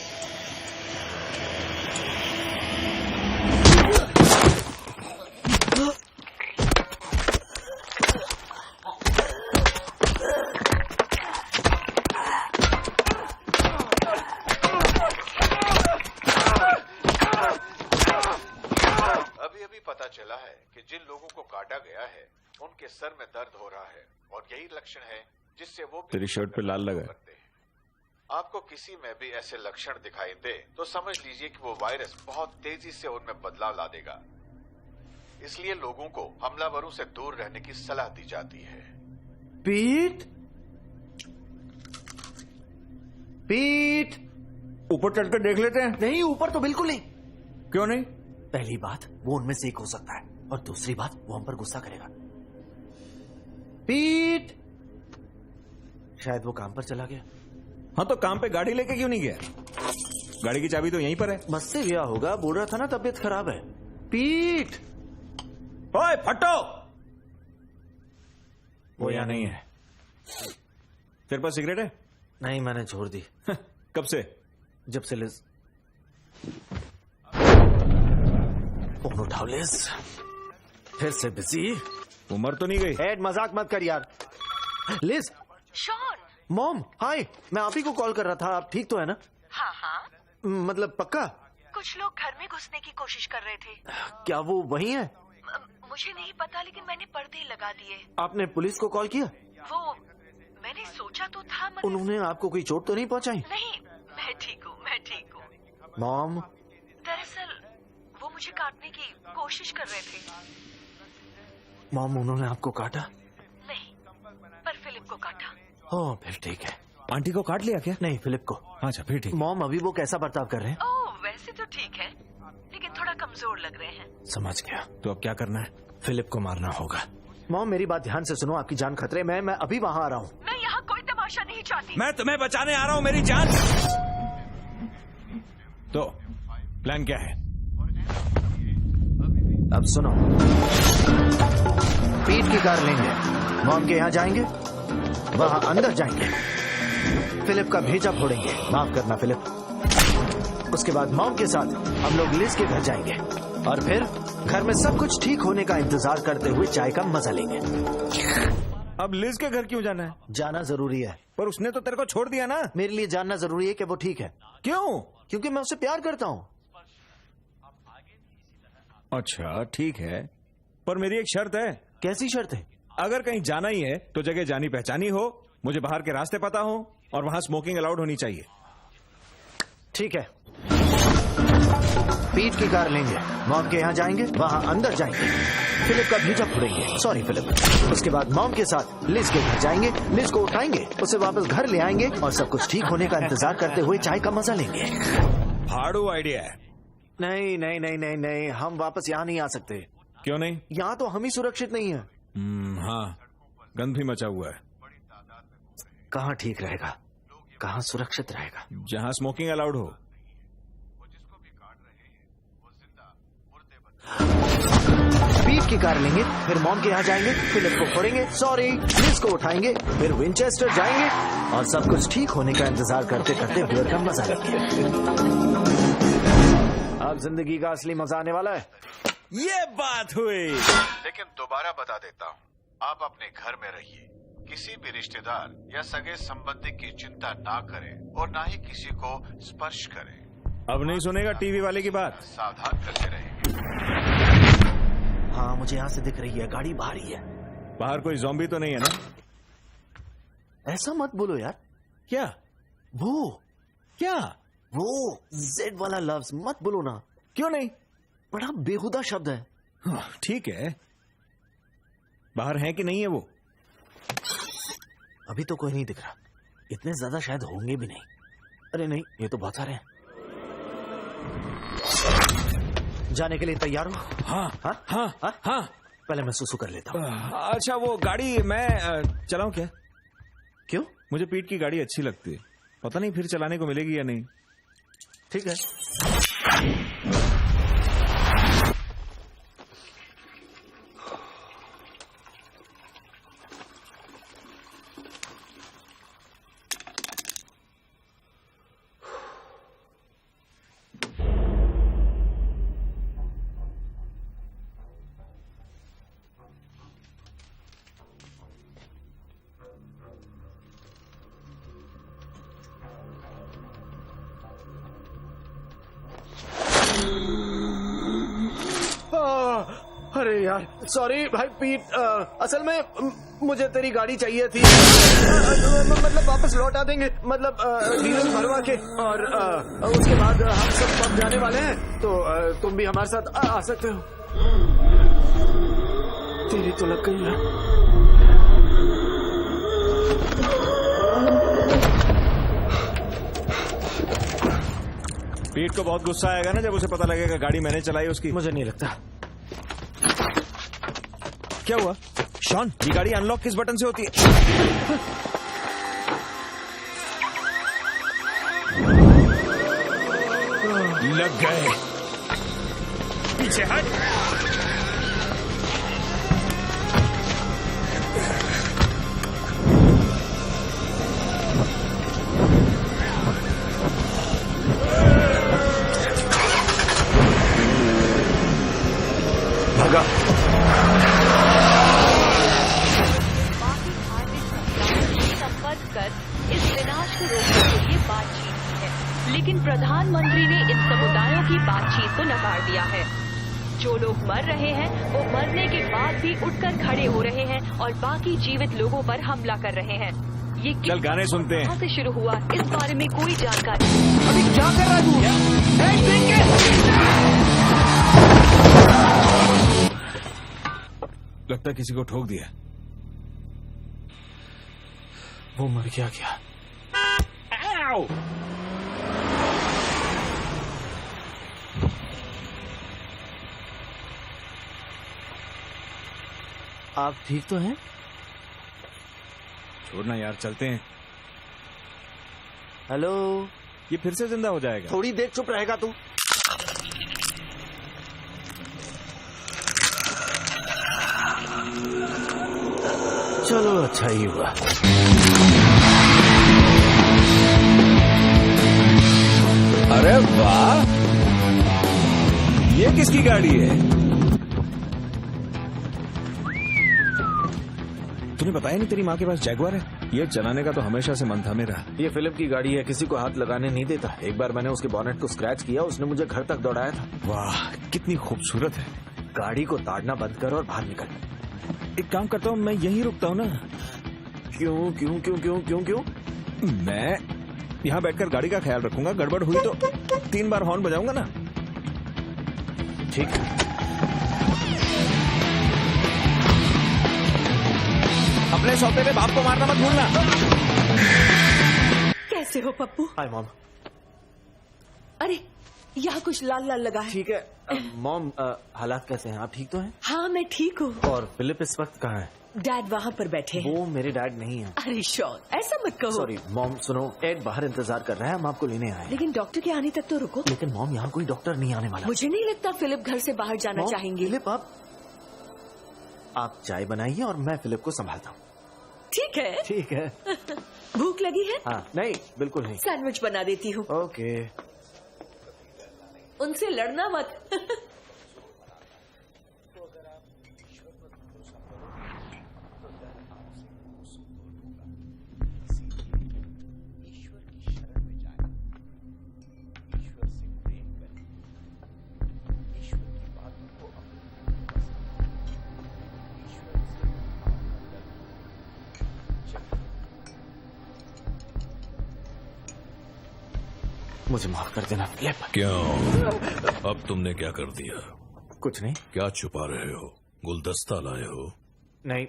चला है कि जिन लोगों को काटा गया है उनके सर में दर्द हो रहा है, और यही लक्षण है जिससे वो तेरी शर्ट पे लाल लगा है। आपको किसी में भी ऐसे लक्षण दिखाई दे तो समझ लीजिए कि वो वायरस बहुत तेजी से उनमें बदलाव ला देगा। इसलिए लोगों को हमलावरों से दूर रहने की सलाह दी जाती है। पीट, पीट, ऊपर चढ़ कर देख लेते हैं। नहीं, ऊपर तो बिल्कुल नहीं। क्यों नहीं? पहली बात, वो उनमें से एक हो सकता है, और दूसरी बात, वो हम पर गुस्सा करेगा। पीट, शायद वो काम पर चला गया। हाँ तो काम पे गाड़ी लेके क्यों नहीं गया? गाड़ी की चाबी तो यहीं पर है। मत से गया होगा, बोल रहा था ना तबीयत खराब है। पीट, ओए फटो, वो यहाँ नहीं है। तेरे पास सिगरेट है? नहीं, मैंने छोड़ दी। कब से? जब से लिज फोन उठाओ लिज, फिर से बिजी। उम्र तो नहीं गई? एड मजाक मत कर यार। लिज। शॉन। मॉम हाय, मैं आप ही को कॉल कर रहा था। आप ठीक तो है ना? हाँ हाँ। मतलब पक्का? कुछ लोग घर में घुसने की कोशिश कर रहे थे। क्या वो वही है? मुझे नहीं पता, लेकिन मैंने पर्दे लगा दिए। आपने पुलिस को कॉल किया? वो मैंने सोचा तो था मगर... उन्होंने आपको कोई चोट तो नहीं पहुंचाई? नहीं, मैं ठीक हूँ, मैं ठीक हूँ। मॉम, दरअसल वो मुझे काटने की कोशिश कर रहे थे। मॉम उन्होंने आपको काटा? नहीं, पर फिलिप को काटा। ओह फिर ठीक है। आंटी को काट लिया क्या? नहीं, फिलिप को। अच्छा फिर ठीक। मॉम अभी वो कैसा बर्ताव कर रहे हैं? ओह वैसे तो ठीक है, लेकिन थोड़ा कमजोर लग रहे हैं। समझ गया। तो अब क्या करना है? फिलिप को मारना होगा। मॉम मेरी बात ध्यान से सुनो, आपकी जान खतरे में है। मैं अभी वहाँ आ रहा हूँ। मैं यहाँ कोई तमाशा नहीं चाहती। मैं तुम्हें बचाने आ रहा हूँ, मेरी जान। तो प्लान क्या है? अब सुनो, पीट की कार लेंगे, मॉम के यहाँ जाएंगे, वहाँ अंदर जाएंगे, फिलिप का भेजा फोड़ेंगे। माफ करना फिलिप। उसके बाद मॉम के साथ हम लोग लिज के घर जाएंगे और फिर घर में सब कुछ ठीक होने का इंतजार करते हुए चाय का मजा लेंगे। अब लिज के घर क्यों जाना है? जाना जरूरी है। पर उसने तो तेरे को छोड़ दिया ना। मेरे लिए जानना जरूरी है कि वो ठीक है। क्यों? क्योंकि मैं उससे प्यार करता हूँ। अच्छा ठीक है, पर मेरी एक शर्त है। कैसी शर्त है? अगर कहीं जाना ही है तो जगह जानी पहचानी हो, मुझे बाहर के रास्ते पता हो और वहां स्मोकिंग अलाउड होनी चाहिए। ठीक है, पीट की कार लेंगे, मॉम के यहाँ जाएंगे, वहाँ अंदर जाएंगे, फिलिप का भेजा फोड़ेंगे। Sorry Philip. उसके बाद मॉम के साथ लिज के घर जाएंगे, लिज को उठाएंगे, उसे वापस घर ले आएंगे और सब कुछ ठीक होने का इंतजार करते हुए चाय का मजा लेंगे। फाड़ू आइडिया है। नहीं नहीं नहीं नहीं नहीं, हम वापस यहाँ नहीं आ सकते। क्यों नहीं? यहाँ तो हम ही सुरक्षित नहीं है। हाँ, गंद भी मचा हुआ है। कहाँ ठीक रहेगा, कहाँ सुरक्षित रहेगा? जहाँ स्मोकिंग अलाउड हो। पीट की कार लेंगे, फिर मॉम के यहाँ जाएंगे, फिलिप को फोड़ेंगे, सॉरी लिज को उठाएंगे, फिर विंचेस्टर जाएंगे और सब कुछ ठीक होने का इंतजार करते करते बियर का मजा लेंगे। अब जिंदगी का असली मजा आने वाला है। ये बात हुई। लेकिन दोबारा बता देता हूँ, आप अपने घर में रहिए, किसी भी रिश्तेदार या सगे संबंधी की चिंता ना करें और ना ही किसी को स्पर्श करें। अब नहीं सुनेगा टीवी वाले की बात। सावधान करते रहेंगे। हाँ मुझे यहाँ से दिख रही है, गाड़ी बाहर ही है। बाहर कोई ज़ॉम्बी तो नहीं है ना? ऐसा मत बोलो यार। क्या? वो क्या? वो जेड वाला लफ्ज मत बोलो ना। क्यों नहीं? बड़ा बेहुदा शब्द है। ठीक है, बाहर है कि नहीं है वो? अभी तो कोई नहीं दिख रहा, इतने ज्यादा शायद होंगे भी नहीं। अरे नहीं, ये तो बहुत सारे हैं। जाने के लिए तैयार हो? हाँ हाँ हाँ हाँ, हाँ। पहले मैं सुसु कर लेता हूँ। अच्छा वो गाड़ी मैं चलाऊं क्या? क्यों? मुझे पीट की गाड़ी अच्छी लगती है, पता नहीं फिर चलाने को मिलेगी या नहीं। ठीक है। अरे यार सॉरी भाई पीट, असल में मुझे तेरी गाड़ी चाहिए थी। मतलब वापस लौटा देंगे, मतलब डीजल भरवा के, और उसके बाद हम सब पब जाने वाले हैं, तो तुम भी हमारे साथ आ सकते हो। तेरी तो लग गई है। पीट को बहुत गुस्सा आएगा ना जब उसे पता लगेगा गाड़ी मैंने चलाई उसकी। मुझे नहीं लगता। क्या हुआ शॉन? ये गाड़ी अनलॉक किस बटन से होती है? लग गए। पीछे हट। लगा। संपर्क कर इस विनाश को रोकने के लिए बातचीत की है, लेकिन प्रधानमंत्री ने इन समुदायों की बातचीत को नकार दिया है। जो लोग मर रहे हैं वो मरने के बाद भी उठकर खड़े हो रहे हैं और बाकी जीवित लोगों पर हमला कर रहे हैं। ये चल गाने सुनते हैं। कहाँ से शुरू हुआ इस बारे में कोई जानकारी। अभी क्या कर रहा है तू? लगता है किसी को ठोक दिया। वो मर गया क्या? आप ठीक तो हैं? छोड़ना यार, चलते हैं। हेलो, ये फिर से जिंदा हो जाएगा। थोड़ी देर चुप रहेगा तू? चलो अच्छा ही हुआ। अरे वाह, ये किसकी गाड़ी है? तूने बताया नहीं तेरी माँ के पास जैगवार है? ये चलाने का तो हमेशा से मन था मेरा। ये फिलिप की गाड़ी है, किसी को हाथ लगाने नहीं देता। एक बार मैंने उसके बॉनेट को स्क्रैच किया, उसने मुझे घर तक दौड़ाया था। वाह, कितनी खूबसूरत है। गाड़ी को ताड़ना बंद कर और बाहर निकल। एक काम करता हूँ, मैं यहीं रुकता हूँ ना। क्यों क्यों क्यों क्यों क्यों क्यों? मैं यहाँ बैठकर गाड़ी का ख्याल रखूंगा। गड़बड़ हुई तो 3 बार हॉर्न बजाऊंगा ना। ठीक। अपने सौतेले बाप को मारना मत भूलना। कैसे हो पप्पू? Hi mom. अरे यहाँ कुछ लाल लाल लगा है। ठीक है मॉम, हालात कैसे हैं? आप ठीक तो हैं? हाँ मैं ठीक हूँ। और फिलिप इस वक्त कहाँ है? डैड वहाँ पर बैठे हैं। वो मेरे डैड नहीं है। अरे शॉन, ऐसा मत कहो। सॉरी मॉम, सुनो, एड बाहर इंतजार कर रहा है, हम आपको लेने आए हैं। लेकिन डॉक्टर के आने तक तो रुको। लेकिन मॉम, यहाँ कोई डॉक्टर नहीं आने वाला। मुझे नहीं लगता फिलिप घर से बाहर जाना चाहेंगे। फिलिप, आप चाय बनाइए और मैं फिलिप को संभालता हूँ। ठीक है। ठीक है। भूख लगी है? हाँ, नहीं बिल्कुल नहीं। सैंडविच बना देती हूँ। ओके। उनसे लड़ना मत। मुझे माफ कर देना फिलिप। क्यों? अब तुमने क्या कर दिया? कुछ नहीं। क्या छुपा रहे हो? गुलदस्ता लाए हो? नहीं,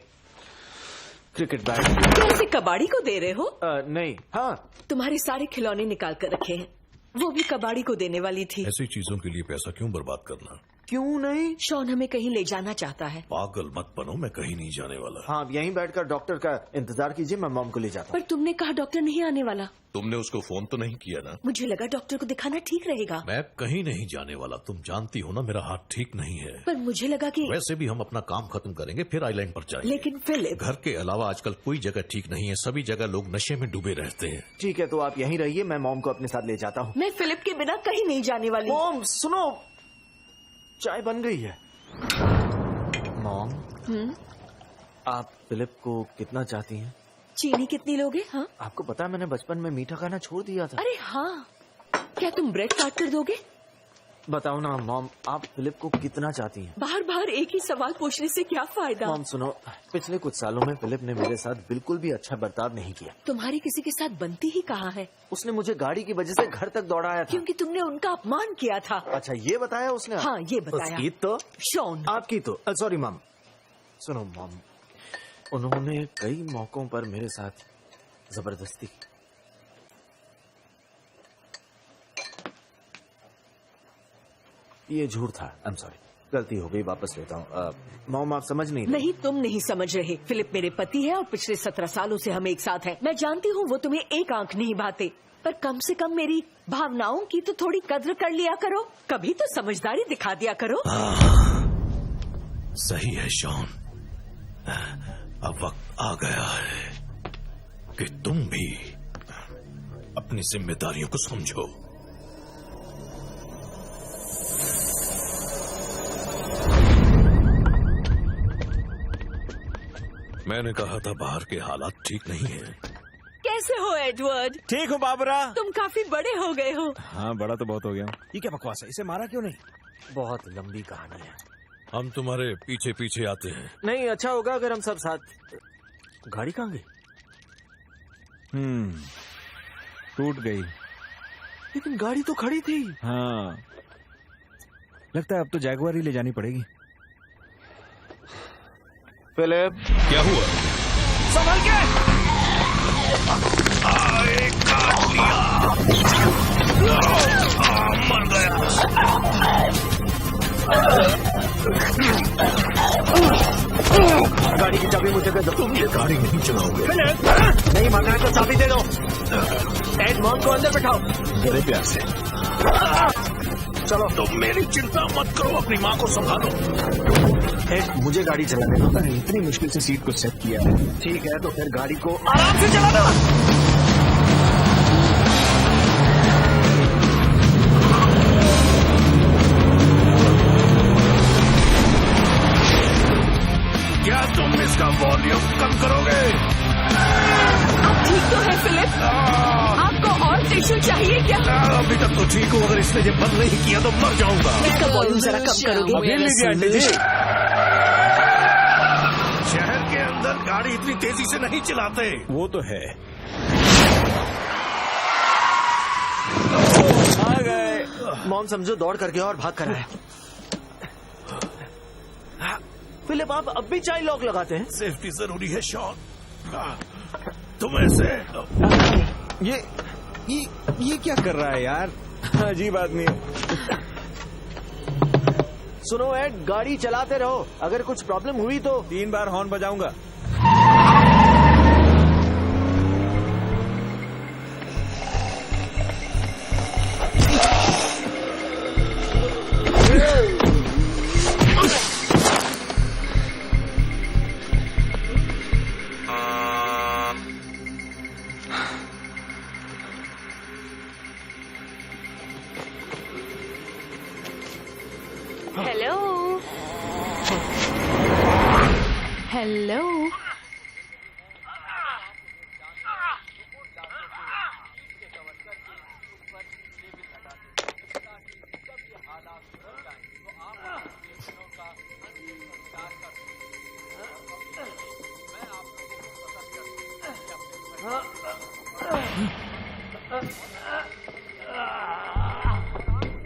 क्रिकेट बैट। कैसे कबाड़ी को दे रहे हो? नहीं। हाँ, तुम्हारे सारे खिलौने निकाल कर रखे हैं, वो भी कबाड़ी को देने वाली थी। ऐसी चीजों के लिए पैसा क्यों बर्बाद करना? क्यों नहीं? शॉन हमें कहीं ले जाना चाहता है। पागल मत बनो, मैं कहीं नहीं जाने वाला। हाँ, यहीं बैठकर डॉक्टर का इंतजार कीजिए, मैं मॉम को ले जाता हूँ। पर तुमने कहा डॉक्टर नहीं आने वाला। तुमने उसको फोन तो नहीं किया ना? मुझे लगा डॉक्टर को दिखाना ठीक रहेगा। मैं कहीं नहीं जाने वाला, तुम जानती हो ना मेरा हाथ ठीक नहीं है। पर मुझे लगा कि वैसे भी हम अपना काम खत्म करेंगे फिर आइलैंड पर जाएंगे। लेकिन फिलिप, घर के अलावा आजकल कोई जगह ठीक नहीं है, सभी जगह लोग नशे में डूबे रहते हैं। ठीक है, तो आप यहीं रहिए, मैं मॉम को अपने साथ ले जाता हूँ। मैं फिलिप के बिना कहीं नहीं जाने वाली। मॉम सुनो, चाय बन गई है। मॉम, आप फिलिप को कितना चाहती हैं? चीनी कितनी लोगे? हाँ, आपको पता है मैंने बचपन में मीठा खाना छोड़ दिया था। अरे हाँ, क्या तुम ब्रेड काट कर दोगे? बताओ ना मॉम, आप फिलिप को कितना चाहती हैं? बार बार एक ही सवाल पूछने से क्या फायदा? मॉम सुनो, पिछले कुछ सालों में फिलिप ने मेरे साथ बिल्कुल भी अच्छा बर्ताव नहीं किया। तुम्हारी किसी के साथ बनती ही कहाँ है? उसने मुझे गाड़ी की वजह से घर तक दौड़ाया था। क्योंकि तुमने उनका अपमान किया था। अच्छा, ये बताया उसने? हाँ, ये बताया। उसकी तो शॉन, आपकी तो सॉरी मॉम। सुनो मॉम, उन्होंने कई मौकों पर मेरे साथ जबरदस्ती की। ये झूठ था, आई एम सॉरी, गलती हो गई, वापस लेता हूँ। मॉम आप समझ नहीं रही। नहीं, तुम नहीं समझ रहे। फिलिप मेरे पति है और पिछले 17 सालों से हम एक साथ हैं। मैं जानती हूँ वो तुम्हें एक आंख नहीं भाते, पर कम से कम मेरी भावनाओं की तो थोड़ी कद्र कर लिया करो। कभी तो समझदारी दिखा दिया करो। सही है शॉन, अब वक्त आ गया है कि तुम भी अपनी जिम्मेदारियों को समझो। मैंने कहा था बाहर के हालात ठीक नहीं है। कैसे हो एडवर्ड? ठीक हो बाबरा? तुम काफी बड़े हो गए हो। हाँ, बड़ा तो बहुत हो गया हूँ। ये क्या बकवास है? इसे मारा क्यों नहीं? बहुत लंबी कहानी है। हम तुम्हारे पीछे पीछे आते हैं। नहीं, अच्छा होगा अगर हम सब साथ। गाड़ी कहाँ गई? टूट गई। लेकिन गाड़ी तो खड़ी थी। हाँ, लगता है अब तो जैगुआर ही ले जानी पड़ेगी। फिलिप, क्या हुआ? संभल के! काट लिया। मर गया। गाड़ी की चाबी मुझे दे दो। तुम ये गाड़ी नहीं चलाओगे। नहीं मानना है तो चाबी दे दो। एड मॉम को अंदर बैठाओ। बड़े प्यार से। चलो। तुम मेरी चिंता मत करो, अपनी माँ को संभालो। एड, मुझे गाड़ी चलाने दो। इतनी मुश्किल से सीट को सेट किया है। ठीक है, तो फिर गाड़ी को आराम से चलाना। क्या तुम इसका वॉल्यूम कम करोगे? आप ठीक तो है फिलिप? आपको और टिश्यू चाहिए क्या? अभी तक तो ठीक हूँ, अगर इसने ये बंद नहीं किया तो मर जाऊंगा। इसका वॉल्यूम जरा कम करोगे? अभी लीजिए आंटी जी। शहर के अंदर गाड़ी इतनी तेजी से नहीं चलाते। वो तो है। आ गए। मॉम समझो दौड़ करके और भाग कर आए। फिलिप, आप अब भी चाइल्ड लॉक लगाते हैं? सेफ्टी जरूरी है शॉन। तुम ऐसे ये क्या कर रहा है यार? अजीब आदमी है। सुनो एड, गाड़ी चलाते रहो। अगर कुछ प्रॉब्लम हुई तो 3 बार हॉर्न बजाऊंगा। Hello hello.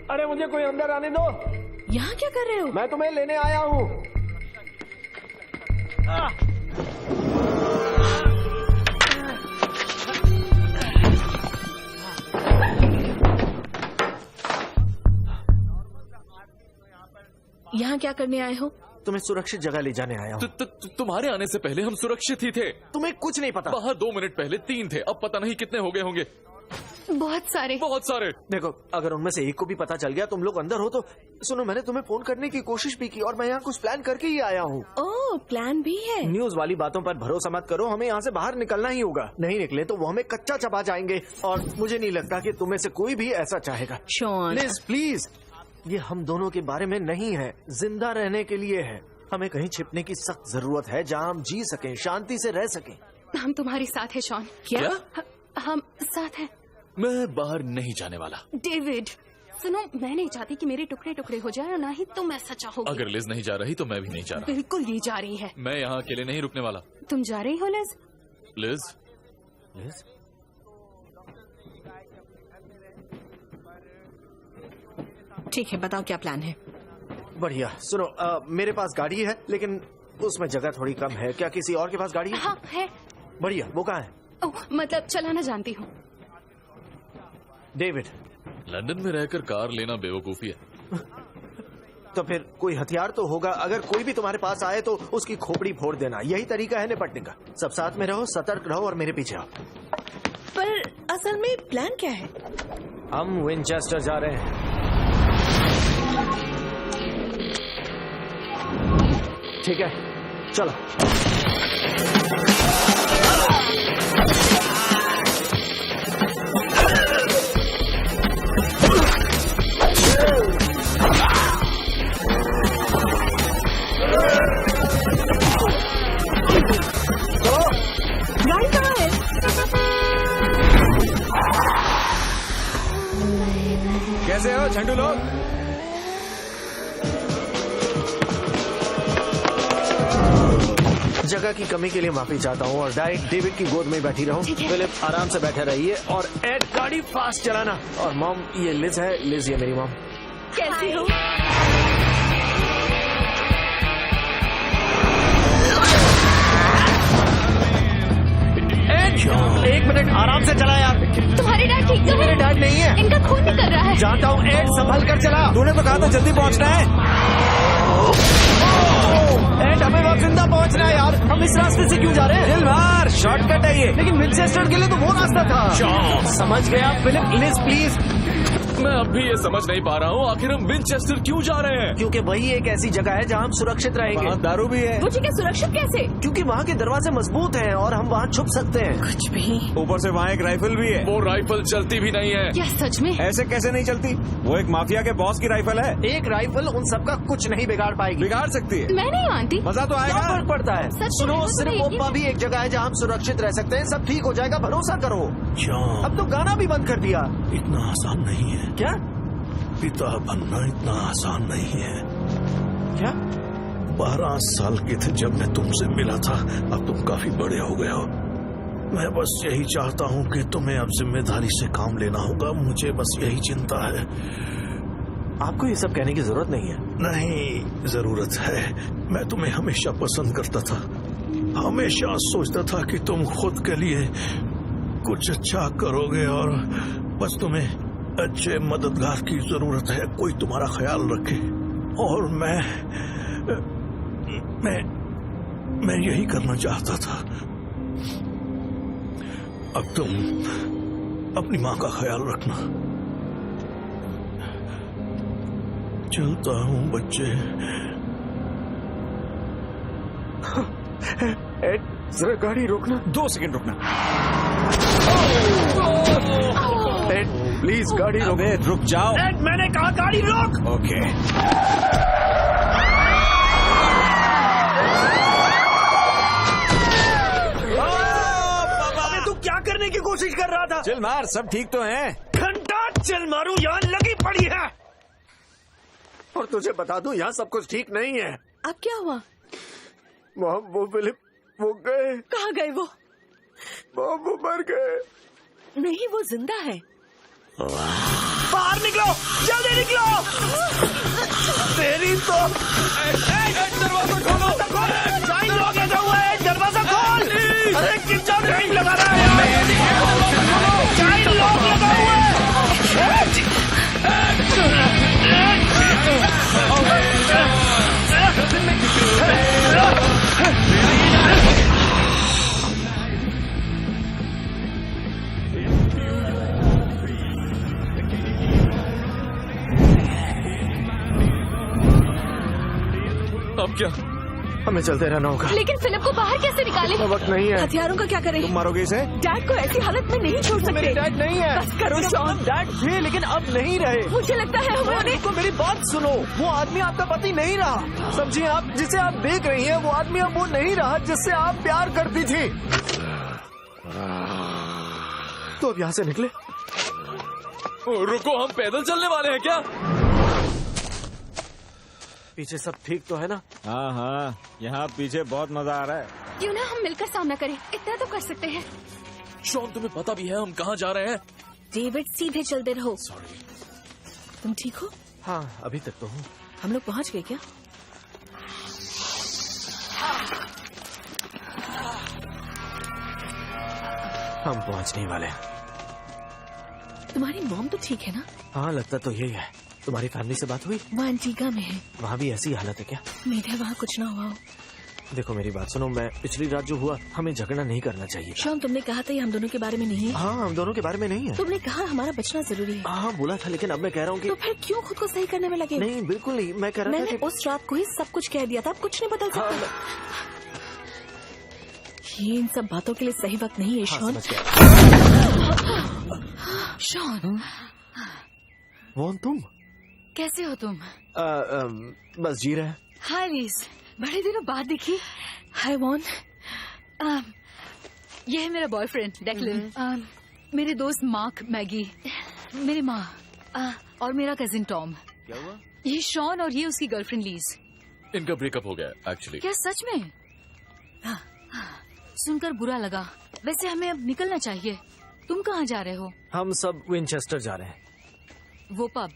अरे मुझे कोई अंदर आने दो। यहाँ क्या कर रहे हो? मैं तुम्हें लेने आया हूँ। यहाँ क्या करने आए हो? तुम्हें सुरक्षित जगह ले जाने आया हूँ। तुम्हारे आने से पहले हम सुरक्षित ही थे। तुम्हें कुछ नहीं पता। बाहर 2 मिनट पहले 3 थे, अब पता नहीं कितने हो गए होंगे। बहुत सारे। देखो, अगर उनमें से एक को भी पता चल गया तुम लोग अंदर हो तो सुनो, मैंने तुम्हें फोन करने की कोशिश भी की और मैं यहाँ कुछ प्लान करके ही आया हूँ। ओह, प्लान भी है? न्यूज वाली बातों पर भरोसा मत करो, हमें यहाँ से बाहर निकलना ही होगा। नहीं निकले तो वो हमें कच्चा चबा जाएंगे और मुझे नहीं लगता कि तुम्हें से कोई भी ऐसा चाहेगा। शॉन, प्लीज प्लीज, ये हम दोनों के बारे में नहीं है, जिंदा रहने के लिए है। हमें कहीं छिपने की सख्त जरूरत है जहाँ हम जी सकें, शांति से रह सकें। हम तुम्हारे साथ है शॉन। क्या? हम साथ हैं। मैं बाहर नहीं जाने वाला। डेविड सुनो, मैं नहीं चाहती कि मेरे टुकड़े टुकड़े हो जाए और ना ही तुम ऐसा चाहोगे। अगर लिज नहीं जा रही तो मैं भी नहीं जा रहा। बिल्कुल ये जा रही है। मैं यहाँ अकेले नहीं रुकने वाला। तुम जा रही हो लिज? लिज? लिज? ठीक है, बताओ क्या प्लान है? बढ़िया। सुनो, मेरे पास गाड़ी है लेकिन उसमें जगह थोड़ी कम है। क्या किसी और के पास गाड़ी है? हाँ है। बढ़िया। वो कहाँ है? मतलब चलाना जानती हूँ। डेविड, लंदन में रहकर कार लेना बेवकूफी है। तो फिर कोई हथियार तो होगा। अगर कोई भी तुम्हारे पास आए तो उसकी खोपड़ी फोड़ देना। यही तरीका है निपटने का। सब साथ में रहो, सतर्क रहो और मेरे पीछे आओ। पर असल में प्लान क्या है? हम विंचेस्टर जा रहे हैं। ठीक है, चलो। कैसे हो झंडू लोग? जगह की कमी के लिए माफी चाहता हूँ और डायरेक्ट डेविड की गोद में बैठी रहूँ। फिलिप आराम से बैठे रहिए और एड गाड़ी फास्ट चलाना। और मॉम ये लिज है, लिज ये मेरी मॉम। कैसी हो? एक मिनट आराम से चला यार। तुम्हारे डैड ठीक तो है? मेरे डैड नहीं है। इनका खून निकल रहा है। जानता हूँ एड, संभल कर चला। तूने तो कहा था जल्दी पहुंचना है। एड हमें वहाँ जिंदा पहुंचना है यार। हम इस रास्ते से क्यों जा रहे हैं? दिल बार शॉर्टकट है ये। लेकिन विंचेस्टर के लिए तो वो रास्ता था। समझ गया फिलिप। Liz please. मैं अब भी ये समझ नहीं पा रहा हूँ आखिर हम विंचेस्टर क्यों जा रहे हैं। क्योंकि वही एक ऐसी जगह है जहाँ हम सुरक्षित रहेंगे। वहाँ दारू भी है। वो जगह सुरक्षित कैसे? क्योंकि वहाँ के दरवाजे मजबूत हैं और हम वहाँ छुप सकते हैं। कुछ भी। ऊपर से वहाँ एक राइफल भी है। वो राइफल चलती भी नहीं है। क्या सच में? ऐसे कैसे नहीं चलती? वो एक माफिया के बॉस की राइफल है। एक राइफल उन सबका कुछ नहीं बिगाड़ पाएगी। बिगाड़ सकती है। मैं नहीं मानती। मजा तो क्या आएगा। फर्क पड़ता है? सुनो, सिर्फ ओप्पा भी एक जगह है जहाँ हम सुरक्षित रह सकते हैं। सब ठीक हो जाएगा, भरोसा करो। अब तो गाना भी बंद कर दिया। इतना आसान नहीं है। क्या? पिता बनना इतना आसान नहीं है। क्या? 12 साल के थे जब मैं तुमसे मिला था। अब तुम काफी बड़े हो गए हो। मैं बस यही चाहता हूँ कि तुम्हें अब जिम्मेदारी से काम लेना होगा। मुझे बस यही चिंता है। आपको ये सब कहने की जरूरत नहीं है। नहीं, जरूरत है। मैं तुम्हें हमेशा पसंद करता था। हमेशा सोचता था कि तुम खुद के लिए कुछ अच्छा करोगे और बस तुम्हें अच्छे मददगार की जरूरत है। कोई तुम्हारा ख्याल रखे। और मैं यही करना चाहता था। अब तुम अपनी माँ का ख्याल रखना। चलता हूँ बच्चे। एड, जरा गाड़ी रोकना। 2 सेकंड रुकना। एड प्लीज गाड़ी रोक। रुक जाओ। एड मैंने कहा गाड़ी रोक। ओके। अबे तू क्या करने की कोशिश कर रहा था? चिल मार, सब ठीक तो है। घंटा चिल मारू, यहाँ लगी पड़ी है। और तुझे बता दूं यहाँ सब कुछ ठीक नहीं है। अब क्या हुआ? मॉम वो फिलिप वो गए। कहाँ गए वो? मॉम वो मर गए। नहीं, वो जिंदा है। बाहर निकलो, जल्दी निकलो। तेरी तो दरवाजा खोलो। टाइम लगा हुआ है, दरवाजा खोल। अरे कितना टाइम लगा रहा है? टाइम लगा हुआ है। अब क्या? हमें चलते रहना होगा। लेकिन फिलिप को बाहर कैसे निकाले? वक्त नहीं है। हथियारों का क्या करें? तुम मारोगे इसे? डैड को ऐसी हालत में नहीं छोड़ सकते। मेरे डैड नहीं है। बस करो शॉन। डैड थे लेकिन अब नहीं रहे। मुझे लगता है उन्होंने। तो मेरी बात सुनो, वो आदमी आपका पति नहीं रहा। समझिए आप, जिसे आप देख रही हैं वो आदमी अब वो नहीं रहा जिससे आप प्यार करती थी। तो अब यहाँ से निकले। रुको, हम पैदल चलने वाले हैं क्या? पीछे सब ठीक तो है ना? हाँ हाँ, यहाँ पीछे बहुत मजा आ रहा है। क्यों ना हम मिलकर सामना करें? इतना तो कर सकते हैं। शॉन, तुम्हें पता भी है हम कहाँ जा रहे हैं? डेविड, सीधे चलते रहो। सॉरी। तुम ठीक हो? हाँ, अभी तक तो हूँ। हम लोग पहुँच गए क्या? हम पहुँचने वाले हैं। तुम्हारी मॉम तो ठीक है ना? हाँ, लगता तो यही है। तुम्हारी फैमिली से बात हुई? वो एंटीगा में है। वहाँ भी ऐसी हालत है क्या? उम्मीद है वहाँ कुछ ना हुआ हो। देखो मेरी बात सुनो, मैं पिछली रात जो हुआ, हमें झगड़ा नहीं करना चाहिए। शॉन, तुमने कहा था ये हम दोनों के बारे में नहीं है। हाँ, हम दोनों के बारे में नहीं है। तुमने कहा हमारा बचना जरूरी है। हाँ, बोला था, लेकिन अब मैं कह रहा हूँ कि तो फिर क्यों खुद को सही करने में लगे? नहीं, बिल्कुल नहीं। मैं कह रहा था मैंने कि उस रात को ही सब कुछ कह दिया था। अब कुछ नहीं बदल सकता। ये इन सब बातों के लिए सही वक्त नहीं है शॉन। शॉन, वो तुम कैसे हो तुम? बस जी रहे। हाय लीज, बड़े दिनों बाद दिखी। हाय वॉन। ये है मेरा बॉयफ्रेंड डेक्लिन। मेरे दोस्त मार्क, मैगी, मेरी माँ। और मेरा कजिन टॉम। क्या हुआ? ये शॉन और ये उसकी गर्लफ्रेंड लीज। इनका ब्रेकअप हो गया एक्चुअली। क्या सच में? सुनकर बुरा लगा। वैसे हमें अब निकलना चाहिए। तुम कहाँ जा रहे हो? हम सब विंचेस्टर जा रहे हैं। वो पब?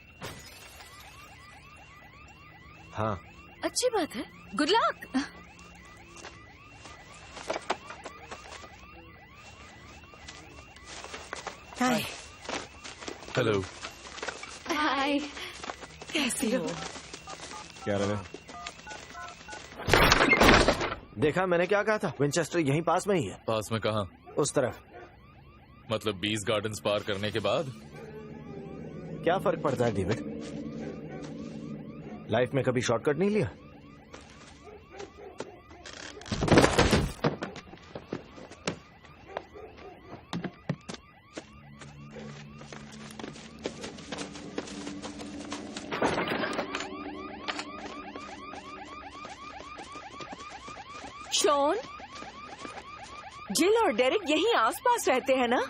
हाँ। अच्छी बात है। Good luck. Hi. Hello. Hi. कैसी हो? क्या रहे? देखा मैंने क्या कहा था, विंचेस्टर यहीं पास में ही है। पास में कहाँ? उस तरफ। मतलब 20 गार्डन्स पार करने के बाद? क्या फर्क पड़ता है डेविड? लाइफ में कभी शॉर्टकट नहीं लिया? शॉन, जिल और डेरिक यहीं आसपास रहते हैं ना?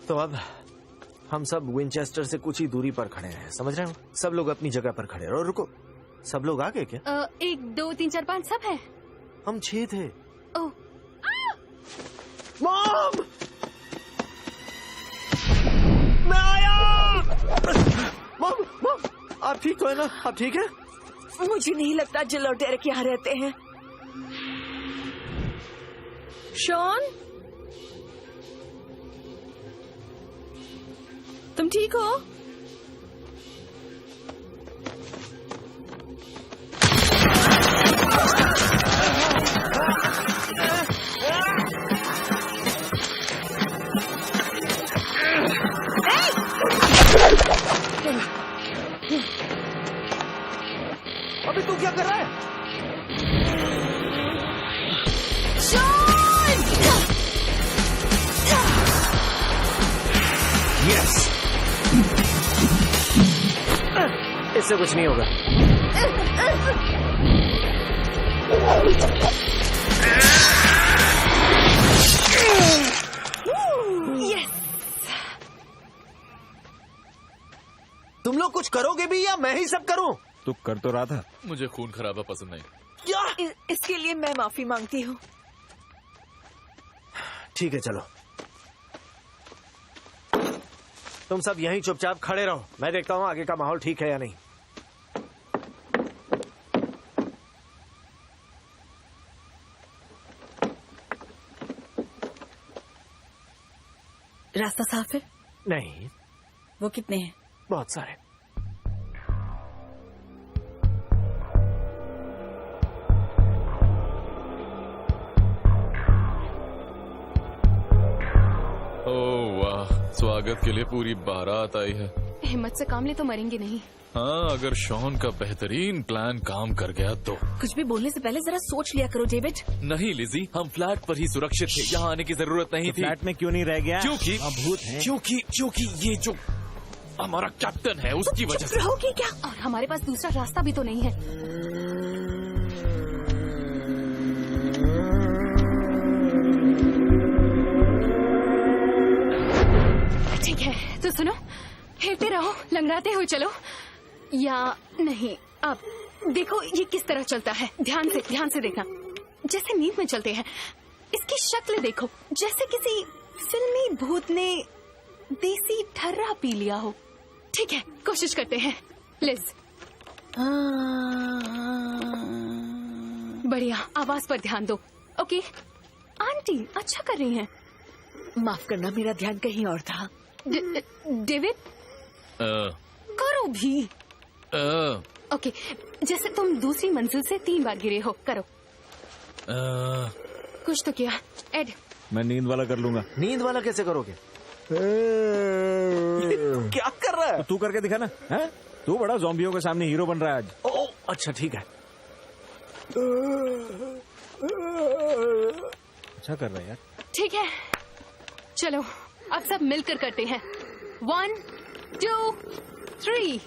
तो अब हम सब विंचेस्टर से कुछ ही दूरी पर खड़े हैं, समझ रहे हो? सब लोग अपनी जगह पर खड़े हैं। और रुको, सब लोग आ गए क्या? 1 2 3 4 5 सब है। हम 6 थे। ओह, मॉम! मैं आया! मॉम, मॉम, आप ठीक तो है ना? आप ठीक है? मुझे नहीं लगता जिल और डेरिक यहाँ रहते हैं। शॉन, तुम ठीक हो? अबे तू क्या कर रहा है? यस, इससे कुछ नहीं होगा। यस। तुम लोग कुछ करोगे भी या मैं ही सब करूं? तू कर तो रहा था। मुझे खून खराबा पसंद नहीं। क्या? इसके लिए मैं माफी मांगती हूँ। ठीक है, चलो तुम सब यहीं चुपचाप खड़े रहो। मैं देखता हूँ आगे का माहौल ठीक है या नहीं। रास्ता साफ है? नहीं। वो कितने हैं? बहुत सारे। ओह वाह, स्वागत के लिए पूरी बारात आई है। हिम्मत से काम ले तो मरेंगे नहीं। हाँ, अगर शॉन का बेहतरीन प्लान काम कर गया तो। कुछ भी बोलने से पहले जरा सोच लिया करो डेविड। नहीं लिजी, हम फ्लैट पर ही सुरक्षित थे, यहाँ आने की जरूरत नहीं थी। फ्लैट में क्यों नहीं रह गया? क्योंकि ये जो हमारा कैप्टन है उसकी वजह से। रहोगे क्या? और हमारे पास दूसरा रास्ता भी तो नहीं है। ठीक है, तो सुनो, हिलते रहो, लंगड़ाते हुए चलो। या नहीं, अब देखो ये किस तरह चलता है। ध्यान से देखना, जैसे नींद में चलते हैं। इसकी शक्ल देखो, जैसे किसी फिल्मी भूत ने देसी ठर्रा पी लिया हो। ठीक है, कोशिश करते हैं। लिज, बढ़िया, आवाज पर ध्यान दो। ओके, आंटी अच्छा कर रही हैं। माफ करना, मेरा ध्यान कहीं और था। डेविड, करो भी। ओके, जैसे तुम दूसरी मंजिल से 3 बार गिरे हो, करो। कुछ तो किया। एड, मैं नींद वाला कर लूंगा। नींद वाला कैसे करोगे? क्या कर रहा है? तू करके दिखा ना। है? तू बड़ा ज़ॉम्बियों के सामने हीरो बन रहा है आज। ओ, अच्छा ठीक है। अच्छा कर रहा है यार। ठीक है, चलो अब सब मिलकर करते हैं। 1 2 3।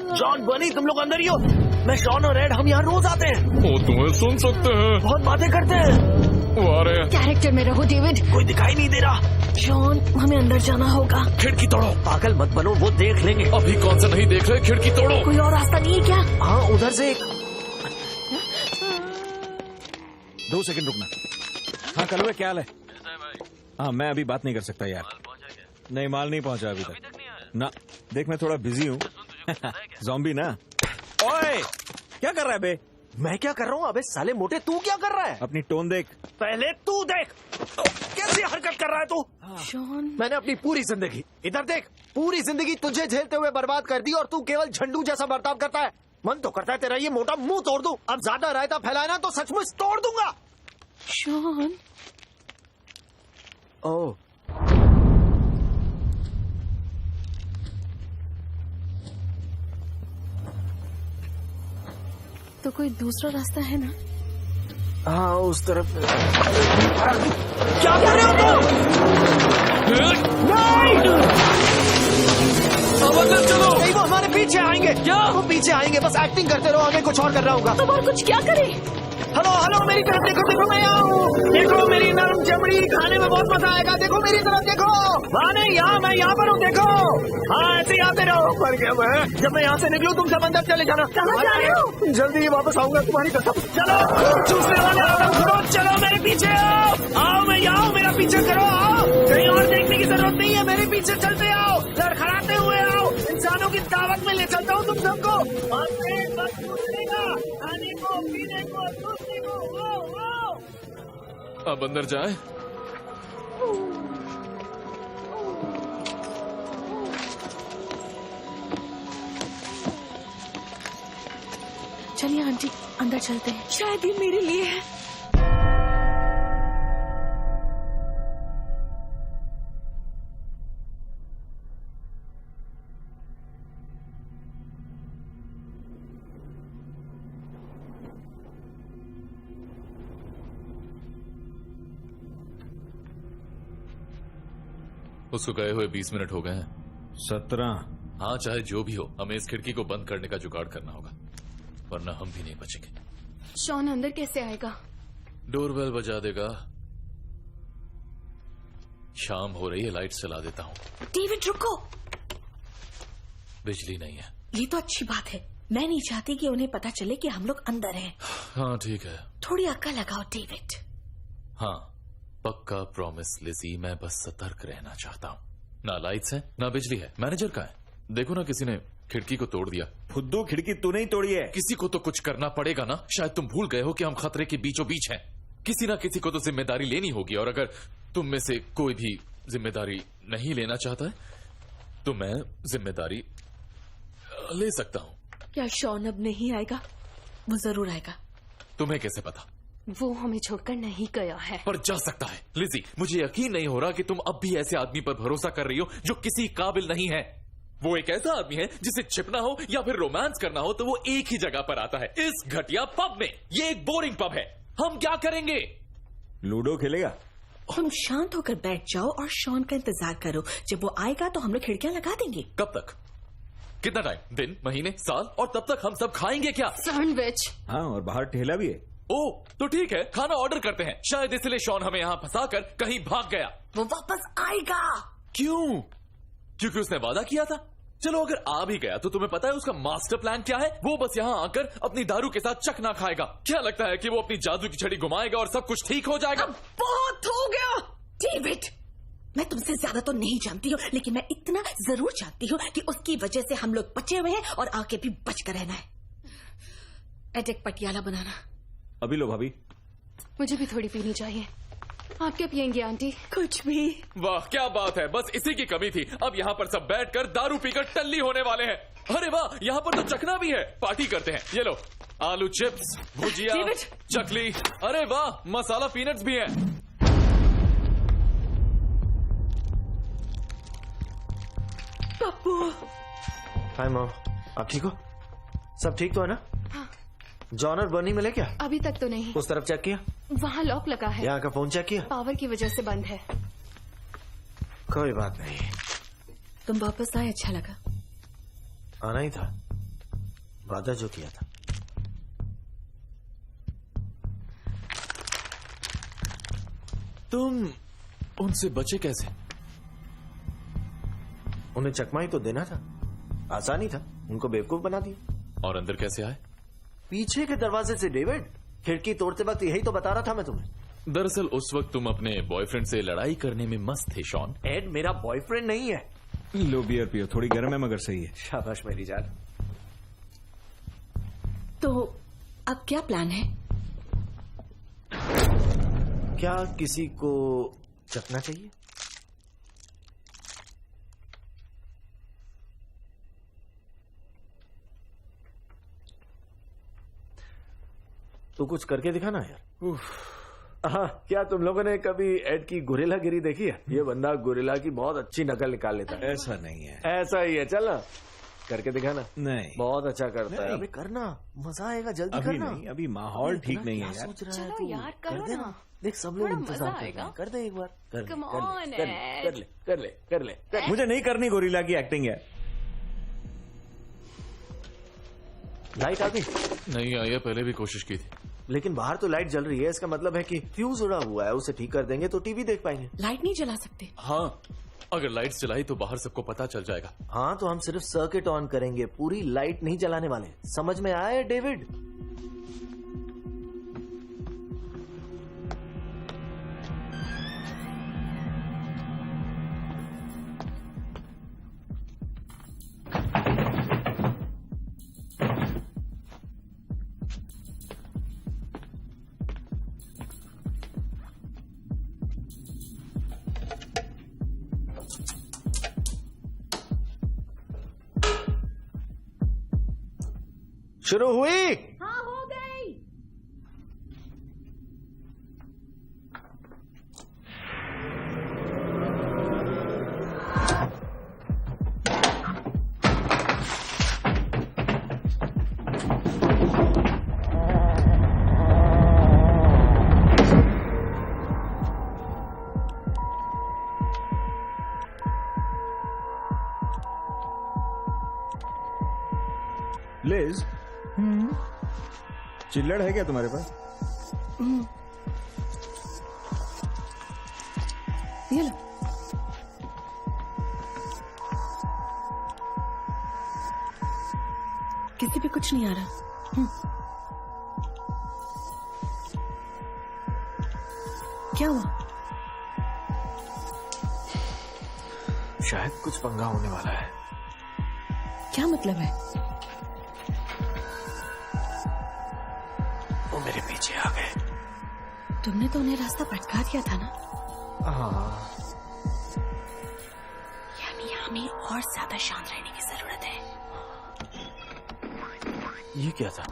जॉन, बनी, तुम लोग अंदर ही हो? मैं शॉन और रेड, हम यहाँ रोज आते हैं। वो तुम्हें सुन सकते हैं। बहुत बातें करते हैं। वो आ रहे हैं। कैरेक्टर में रहो डेविड। कोई दिखाई नहीं दे रहा। जॉन, हमें अंदर जाना होगा। खिड़की तोड़ो। पागल मत बनो, वो देख लेंगे। अभी कौन सा नहीं देख रहे? खिड़की तोड़ो। कोई और रास्ता नहीं है क्या? हाँ, उधर से एक। 2 सेकंड रुकना। हाँ कलवे, क्या हाल है? हाँ, मैं अभी बात नहीं कर सकता यार। नहीं, माल नहीं पहुंचा अभी तक ना। देख, मैं थोड़ा बिजी हूँ। ज़ॉम्बी ना। ओए, क्या कर रहा है बे? मैं क्या कर रहा हूँ? अबे साले मोटे, तू क्या कर रहा है? अपनी टोन देख। पहले तू देख। कैसी हरकत कर रहा है तू? शॉन, मैंने अपनी पूरी जिंदगी, इधर देख, पूरी जिंदगी तुझे झेलते हुए बर्बाद कर दी और तू केवल झंडू जैसा बर्ताव करता है। मन तो करता है तेरा ये मोटा मुंह तोड़ दूं। अब ज्यादा रायता फैलाए ना तो सचमुच तोड़ दूंगा। शॉन। ओह, तो कोई दूसरा रास्ता है ना? हाँ, उस तरफ। क्या कर रहे हो तुम? नहीं! चलो। नहीं, वो हमारे पीछे आएंगे। क्या? वो पीछे आएंगे, बस एक्टिंग करते रहो, हमें कुछ और करना होगा। अब और कुछ क्या करें? हेलो हेलो, मेरी तरफ देखो, देखो मैं यहाँ हूँ। देखो मेरी नरम चमड़ी, खाने में बहुत मजा आएगा। देखो मेरी तरफ देखो। हाँ नहीं, यहाँ मैं यहाँ पर हूँ, देखो। हाँ, ऐसे ही आते रहो। पर क्या मैं, जब मैं यहाँ से निकलूँ तुम सब अंदर चले जाना। कहाँ जा रहे हो? जल्दी ही वापस आऊंगा, तुम्हारी कसम। चलो, चूसने वाले आदम करो, चलो मेरे पीछे आओ। आओ, मैं यहाँ हूँ, मेरा पीछे करो। आओ, कहीं और देखने की जरूरत नहीं है, मेरे पीछे चलते आओ, लड़खड़ाते हुए आओ। इंसानों की दावत में ले चलता हूँ तुम सबको। खाने को, पीने को, दूसरे को। अब अंदर जाए। चलिए आंटी, अंदर चलते हैं। शायद ये मेरे लिए है। उसको गए हुए 20 मिनट हो गए हैं। 17। हाँ, चाहे जो भी हो, हमें इस खिड़की को बंद करने का जुगाड़ करना होगा, वरना हम भी नहीं बचेंगे। शॉन अंदर कैसे आएगा? डोरबेल बजा देगा। शाम हो रही है, लाइट चला देता हूँ। डेविड रुको। बिजली नहीं है। ये तो अच्छी बात है। मैं नहीं चाहती कि उन्हें पता चले कि हम लोग अंदर हैं। हाँ ठीक है। थोड़ी अक्ल लगाओ डेविड। हाँ, पक्का प्रॉमिस लिजी, मैं बस सतर्क रहना चाहता हूँ। ना लाइट्स है, ना बिजली है। मैनेजर कहाँ है? देखो ना, किसी ने खिड़की को तोड़ दिया। फुद्दू, खिड़की तू नहीं तोड़ी है। किसी को तो कुछ करना पड़ेगा ना। शायद तुम भूल गए हो कि हम खतरे के बीचों बीच हैं। किसी ना किसी को तो जिम्मेदारी लेनी होगी, और अगर तुम में से कोई भी जिम्मेदारी नहीं लेना चाहता है तो मैं जिम्मेदारी ले सकता हूँ। क्या शॉन अब नहीं आएगा? वो जरूर आएगा। तुम्हें कैसे पता? वो हमें छोड़कर नहीं गया है। पर जा सकता है। लिजी, मुझे यकीन नहीं हो रहा कि तुम अब भी ऐसे आदमी पर भरोसा कर रही हो जो किसी काबिल नहीं है। वो एक ऐसा आदमी है जिसे छिपना हो या फिर रोमांस करना हो तो वो एक ही जगह पर आता है, इस घटिया पब में। ये एक बोरिंग पब है। हम क्या करेंगे? लूडो खेलेगा। तुम शांत होकर बैठ जाओ और शॉन का इंतजार करो। जब वो आएगा तो हम लोग खिड़कियां लगा देंगे। कब तक? कितना टाइम? दिन, महीने, साल? और तब तक हम सब खाएंगे क्या? सैंडविच। हाँ, और बाहर ठेला भी है। ओह, तो ठीक है, खाना ऑर्डर करते हैं। शायद इसलिए शॉन हमें यहाँ फंसाकर कहीं भाग गया। वो वापस आएगा। क्यों? क्योंकि उसने वादा किया था। चलो, अगर आ भी गया तो तुम्हें पता है उसका मास्टर प्लान क्या है? वो बस यहाँ आकर अपनी दारू के साथ चखना खाएगा। क्या लगता है कि वो अपनी जादू की छड़ी घुमाएगा और सब कुछ ठीक हो जाएगा? अब बहुत हो गया डेविड। मैं तुमसे ज्यादा तो नहीं जानती हूँ, लेकिन मैं इतना जरूर जानती हूँ कि उसकी वजह से हम लोग बचे हुए हैं और आगे भी बच कर रहना है। एडेक पटियाला बनाना। अभी लो भाभी। मुझे भी थोड़ी पीनी चाहिए। आप क्या पियेंगे आंटी? कुछ भी। वाह, क्या बात है। बस इसी की कमी थी। अब यहाँ पर सब बैठकर दारू पीकर टल्ली होने वाले हैं। अरे वाह, यहाँ पर तो चखना भी है। पार्टी करते हैं। ये लो, आलू चिप्स, भुजिया, चकली। अरे वाह, मसाला पीनट्स भी है। पप्पू। हाय मॉम, आप ठीक हो? सब ठीक तो है ना? हाँ। जॉन और बर्नी मिले क्या? अभी तक तो नहीं। उस तरफ चेक किया? वहाँ लॉक लगा है। यहाँ का फोन चेक किया? पावर की वजह से बंद है। कोई बात नहीं। तुम वापस आए, अच्छा लगा। आना ही था। वादा जो किया था। तुम उनसे बचे कैसे? उन्हें चकमा ही तो देना था, आसानी था, उनको बेवकूफ बना दिया। और अंदर कैसे आए? पीछे के दरवाजे से डेविड, खिड़की तोड़ते वक्त यही तो बता रहा था मैं तुम्हें। दरअसल उस वक्त तुम अपने बॉयफ्रेंड से लड़ाई करने में मस्त थे शॉन। एड मेरा बॉयफ्रेंड नहीं है। लो बियर पियो, थोड़ी गर्म है मगर सही है। शाबाश मेरी जान। तो अब क्या प्लान है? क्या किसी को चखना चाहिए? तो कुछ करके दिखाना यार। हाँ, क्या तुम लोगों ने कभी एड की गोरिल्ला गिरी देखी है? ये बंदा गोरिल्ला की बहुत अच्छी नकल निकाल लेता है। ऐसा नहीं है। ऐसा ही है, चल ना करके दिखाना। नहीं, बहुत अच्छा करता है। अभी करना, मजा आएगा, जल्दी अभी करना। नहीं, अभी माहौल ठीक नहीं है यार। सोच रहा है चलो तू? यार, कर करो देना। ना। देख सब लोग थोड़ा इंतजार मजा कर रहे आएगा। हैं। कर दे एक बार। कर ले, Come कर ले, on, कर ले, Ed. कर ले, कर ले, कर ले, कर ले। मुझे नहीं करनी गोरिल्ला की एक्टिंग है। लाइट आ गई? नहीं आई है, पहले भी कोशिश की थी। लेकिन बाहर तो लाइट जल रही है, इसका मतलब है कि फ्यूज उड़ा हुआ है। उसे ठीक कर देंगे तो टीवी देख पाएंगे। लाइट नहीं जला सकते? हाँ, अगर लाइट जलाई तो बाहर सबको पता चल जाएगा। हाँ, तो हम सिर्फ सर्किट ऑन करेंगे, पूरी लाइट नहीं जलाने वाले। समझ में आया है डेविड? शुरू हुई? हाँ, हो गई। लिज, चिल्लड़ है क्या तुम्हारे पास? ये लो। किसी पे कुछ नहीं आ रहा। क्या हुआ? शायद कुछ पंगा होने वाला है। क्या मतलब है? वो मेरे पीछे आ गए। तुमने तो उन्हें रास्ता भटका दिया था ना? हाँ। यानी हमें और ज्यादा शांत रहने की जरूरत है। ये क्या था?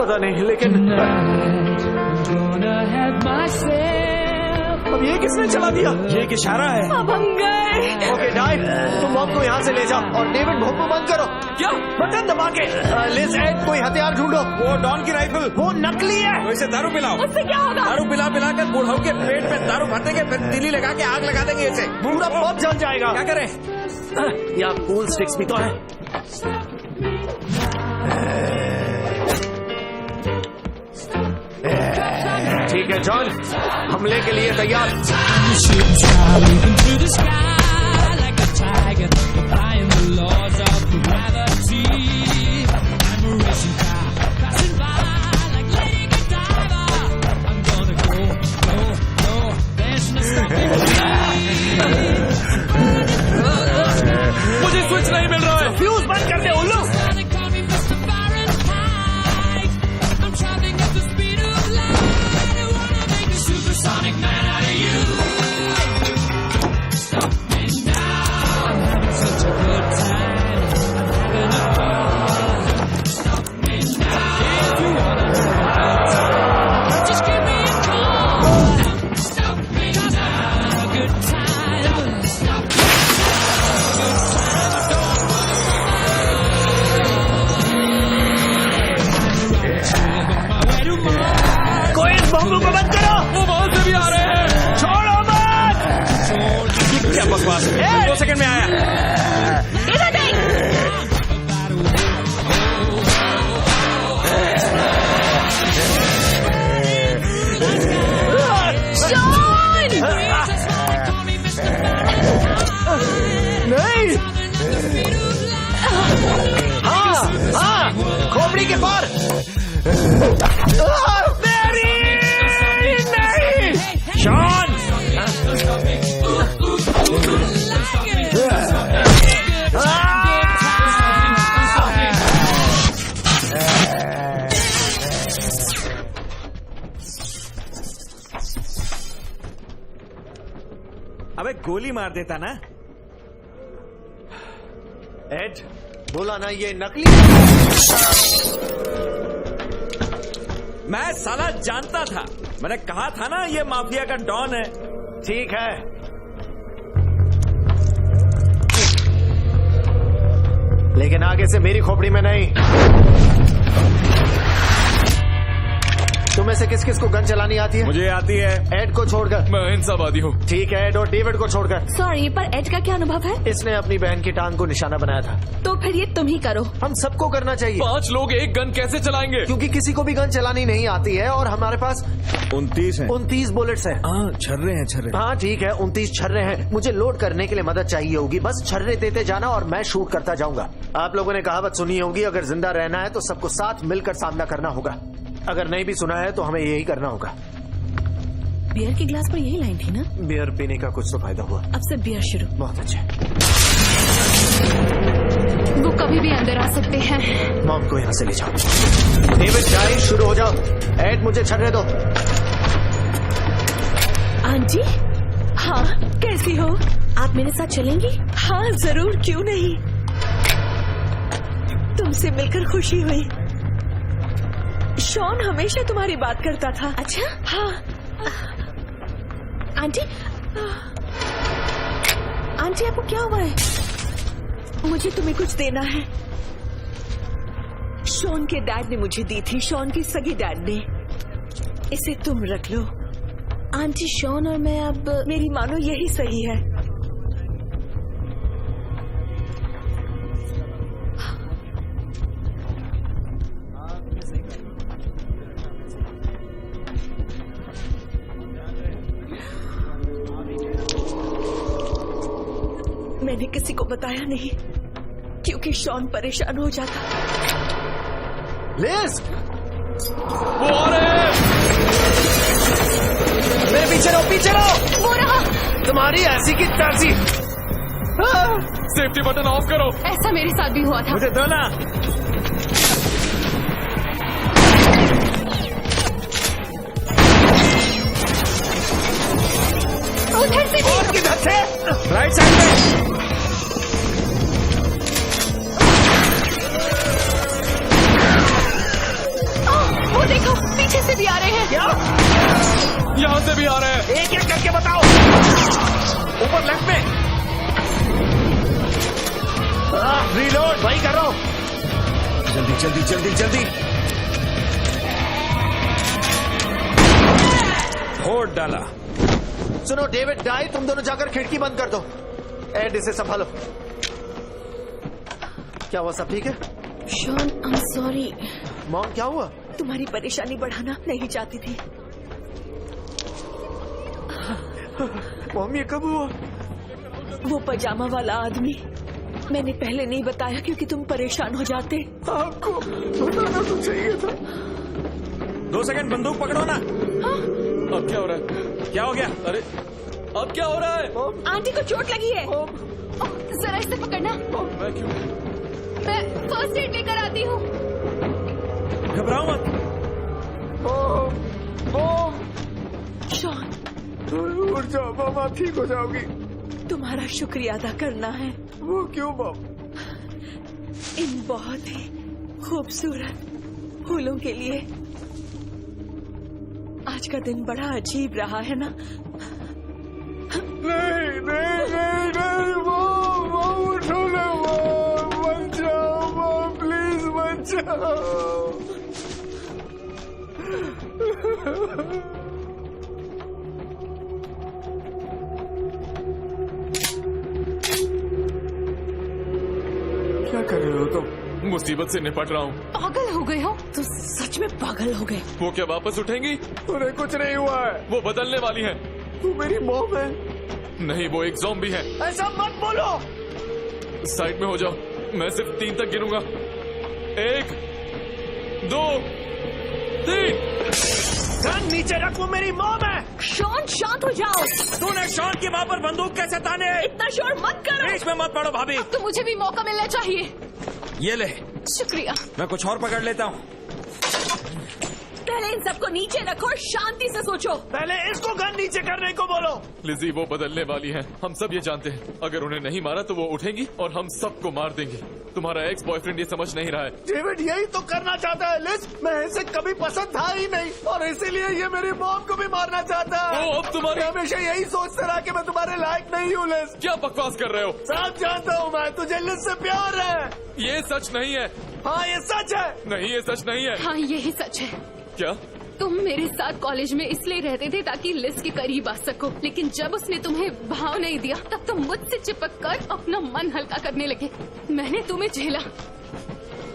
पता नहीं, लेकिन अब ये किसने चला दिया? ये एक इशारा है। अब हम गए। ओके डाइव, तुम बॉब को यहाँ से ले जाओ और डेविड बॉब को बंद करो। क्या? बटन दबा के। लिज, एड, कोई हथियार ढूंढो। वो डॉन की राइफल। वो नकली है। तो इसे दारू पिलाओ। उससे क्या होगा? दारू पिला पिला कर बूढ़ों के पेट में दारू भर देंगे, फिर तीली लगा के आग लगा देंगे इसे। पूरा पब जल जाएगा। क्या करें? यहाँ कूल स्टिक्स भी तो है। ठीक है जॉन, हमले के लिए तैयार। मुझे स्विच नहीं मिल रहा है। फ्यूज बंद कर दे उल्लू। I'm traveling at the speed को बंद करो। वो वहां से भी आ रहे हैं। छोड़ो मत। क्या बकवास है? 2 सेकंड में आया। इधर नहीं। शॉन! नहीं। हाँ, खोपड़ी के पार। मेरी नहीं। शॉन! अबे गोली मार देता ना। एड, बोला ना ये नकली। मैं साला जानता था। मैंने कहा था ना ये माफिया का डॉन है। ठीक है, लेकिन आगे से मेरी खोपड़ी में नहीं। तुम्हें से किस किस को गन चलानी आती है? मुझे आती है। एड को छोड़कर। मैं हिंसावादी हूँ। ठीक है, एड और डेविड को छोड़कर। सॉरी, पर एड का क्या अनुभव है? इसने अपनी बहन की टांग को निशाना बनाया था। तो फिर ये तुम ही करो। हम सबको करना चाहिए। 5 लोग एक गन कैसे चलाएंगे? क्योंकि किसी को भी गन चलानी नहीं आती है और हमारे पास 29 है। 29 बुलेट्स हैं। हाँ, छर्रे हैं छर्रे। हाँ ठीक है, 29 छर्रे हैं। मुझे लोड करने के लिए मदद चाहिए होगी। बस छर्रे देते जाना और मैं शूट करता जाऊंगा। आप लोगों ने कहावत सुनी होगी, अगर जिंदा रहना है तो सबको साथ मिलकर सामना करना होगा। अगर नहीं भी सुना है तो हमें यही करना होगा। बियर के ग्लास पर यही लाइन थी ना? बियर पीने का कुछ तो फायदा हुआ। अब से बियर शुरू। बहुत अच्छे। वो कभी भी अंदर आ सकते हैं। मॉम को यहाँ से ले जाओ। डेविड, जाए शुरू हो जाओ। एड, मुझे छर्रे दो। आंटी, हाँ कैसी हो? आप मेरे साथ चलेंगी? हाँ जरूर, क्यों नहीं। तुमसे मिलकर खुशी हुई। शॉन हमेशा तुम्हारी बात करता था। अच्छा? हाँ। आंटी, आंटी आपको क्या हुआ है? मुझे तुम्हें कुछ देना है। शॉन के डैड ने मुझे दी थी, शॉन की सगी डैड ने। इसे तुम रख लो। आंटी, शॉन और मैं अब, मेरी मानो यही सही है। मैंने किसी को बताया नहीं क्योंकि शॉन परेशान हो जाता। लिज, वो आ रहे हैं। मेरे पीछे रहो, पीछे रहो। वो रहा। तुम्हारी ऐसी की तैसी। सेफ्टी बटन ऑफ करो। ऐसा मेरे साथ भी हुआ था। मुझे दो ना। उधर से भी। किधर से? राइट साइड में। वो देखो, पीछे से भी आ रहे हैं। क्या? यहाँ से भी आ रहे हैं। एक एक करके बताओ। ऊपर लेफ्ट में। रीलोड वही कर रहा हूं। जल्दी जल्दी जल्दी जल्दी। फोड़ डाला। सुनो डेविड, डाई, तुम दोनों जाकर खिड़की बंद कर दो। एड, इसे संभालो। क्या हुआ, सब ठीक है? Shaun, I am sorry. Mom, क्या हुआ? तुम्हारी परेशानी बढ़ाना नहीं चाहती थी। मॉम, ये कब हुआ? वो पजामा वाला आदमी, मैंने पहले नहीं बताया क्योंकि तुम परेशान हो जाते। आपको बताना तो चाहिए था। 2 सेकंड, बंदूक पकड़ो ना। अब क्या हो रहा है? क्या हो गया? अरे अब क्या हो रहा है? आंटी को चोट लगी है। जरा इसे पकड़ना। मैं क्यों? मैं फर्स्ट एड लेकर आती हूँ। घबराओ मत। शॉन, उठ जाओ मामा, ठीक हो जाओगी। तुम्हारा शुक्रिया अदा करना है। वो क्यों मॉम? इन बहुत ही खूबसूरत फूलों के लिए। आज का दिन बड़ा अजीब रहा है ना? नहीं नहीं नहीं नहीं, मॉम उठो ना, मॉम मत जाओ, मॉम प्लीज मत जाओ। मुसीबत से निपट रहा हूँ। पागल हो गए हो? तुम सच में पागल हो गए। वो क्या वापस उठेंगी? उन्हें कुछ नहीं हुआ है। वो बदलने वाली हैं। तू मेरी मॉम है। नहीं, वो एक ज़ॉम्बी है। ऐसा मत बोलो। साइड में हो जाओ, मैं सिर्फ 3 तक गिनूंगा। 1, 2, 3। गन नीचे रख, वो मेरी मॉम है। शॉन शांत हो जाओ। तूने शॉन की माँ पर बंदूक कैसे ताने? इतना शोर मत करो। बीच में मत पड़ो भाभी। अब तो मुझे भी मौका मिलना चाहिए। ये ले, शुक्रिया। मैं कुछ और पकड़ लेता हूँ। पहले इन सबको नीचे रखो और शांति से सोचो। पहले इसको गन नीचे करने को बोलो। लिजी, वो बदलने वाली हैं। हम सब ये जानते हैं। अगर उन्हें नहीं मारा तो वो उठेंगी और हम सबको मार देंगी। तुम्हारा एक्स बॉयफ्रेंड ये समझ नहीं रहा है। डेविड यही तो करना चाहता है लिज। मैं इसे कभी पसंद था ही नहीं और इसीलिए ये मेरी मॉम को भी मारना चाहता है। वो अब तुम्हारी मैं हमेशा यही सोचता रहा कि मैं तुम्हारे लायक नहीं हूँ लिज। क्या बकवास कर रहे हो? सब जानता हूँ मैं, तुझे लिज से प्यार है। ये सच नहीं है। हाँ ये सच है। नहीं, ये सच नहीं है। हाँ यही सच है। क्या? तुम मेरे साथ कॉलेज में इसलिए रहते थे ताकि लिज के करीब आ सको, लेकिन जब उसने तुम्हें भाव नहीं दिया तब तुम मुझसे चिपक कर अपना मन हल्का करने लगे। मैंने तुम्हें झेला।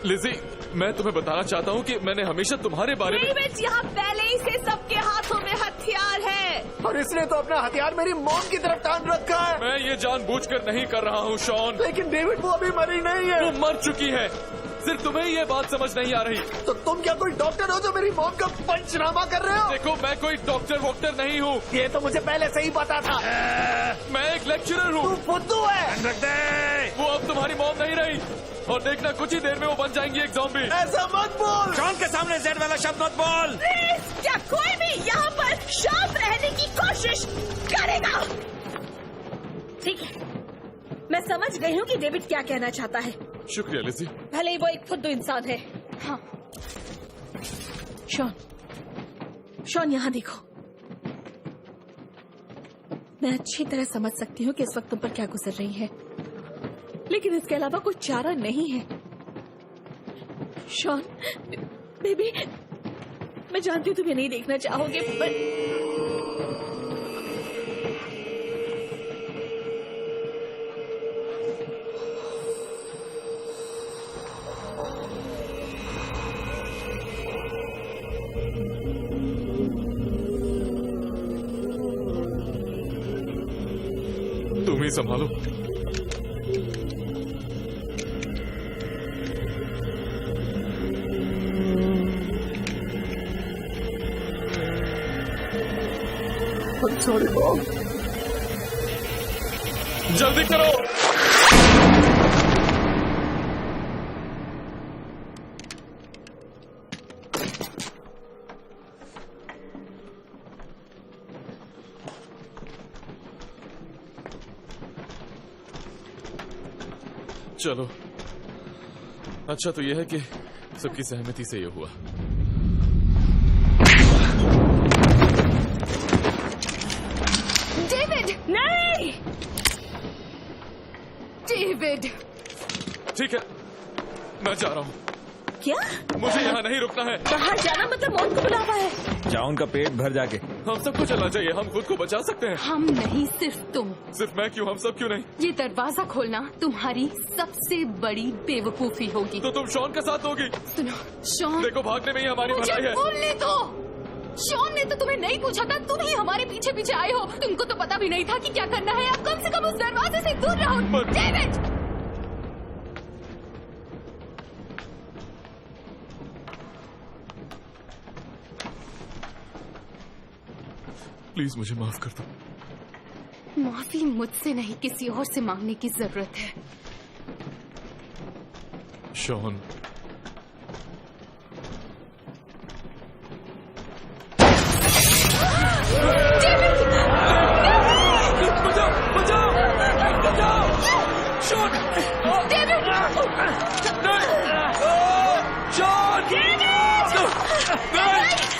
लिजी, मैं तुम्हें बताना चाहता हूँ कि मैंने हमेशा तुम्हारे बारे में। डेविड, यहाँ पहले ही से सबके हाथों में हथियार है और इसने तो अपना हथियार मेरी मॉम की तरफ तान रखा है। मैं ये जानबूझकर नहीं कर रहा हूँ शॉन। लेकिन डेविड वो अभी मरी नहीं है। वो मर चुकी है। सिर्फ तुम्हें ये बात समझ नहीं आ रही। तो तुम क्या कोई डॉक्टर हो जो मेरी मॉम का पंचनामा कर रहे हो? देखो, मैं कोई डॉक्टर वॉक्टर नहीं हूँ। ये तो मुझे पहले से ही पता था। मैं एक लेक्चरर हूँ। तू फुद्दू है। वो अब तुम्हारी मॉम नहीं रही और देखना कुछ ही देर में वो बन जाएंगी एक ज़ॉम्बी। ऐसा मत बोल। शॉन के सामने जेड वाला शब्द मत बोल। क्या कोई भी यहाँ पर शांत रहने की कोशिश करेगा? ठीक है, मैं समझ गई हूँ कि डेविड क्या कहना चाहता है। शुक्रिया लिजी। भले ही वो एक फुद्दू इंसान है। हाँ। शॉन यहाँ देखो, मैं अच्छी तरह समझ सकती हूँ कि इस वक्त तुम पर क्या गुजर रही है, लेकिन इसके अलावा कोई चारा नहीं है। शॉन बेबी, मैं जानती हूँ तुम ये नहीं देखना चाहोगे, पर तुम ही संभालो। Sorry mom. जल्दी करो। चलो, अच्छा तो यह है कि सबकी सहमति से ये हुआ। डेविड! नहीं! डेविड! ठीक है, मैं जा रहा हूँ। क्या? मुझे यहाँ नहीं रुकना है। बाहर जाना मतलब मौत को बुलावा है। जाओ, उनका पेट भर जाके। हम सबको चलना चाहिए, हम खुद को बचा सकते हैं। हम नहीं, सिर्फ तुम। सिर्फ मैं क्यों? हम सब क्यों नहीं? ये दरवाजा खोलना तुम्हारी सबसे बड़ी बेवकूफी होगी। तो तुम शॉन के साथ होगी। सुनो शॉन, देखो भागने में ही हमारी भलाई है। बोलने दो। शॉन ने तो तुम्हें नहीं पूछा था, तुम ही हमारे पीछे पीछे आए हो। तुमको तो पता भी नहीं था कि क्या करना है। अब कम से कम उस दरवाजे से दूर रहो। डेविड! प्लीज मुझे माफ कर दो। माफी मुझसे नहीं, किसी और से मांगने की जरूरत है। शॉन, बचाओ, बचाओ, बचाओ! शॉन! डेविड! शॉन!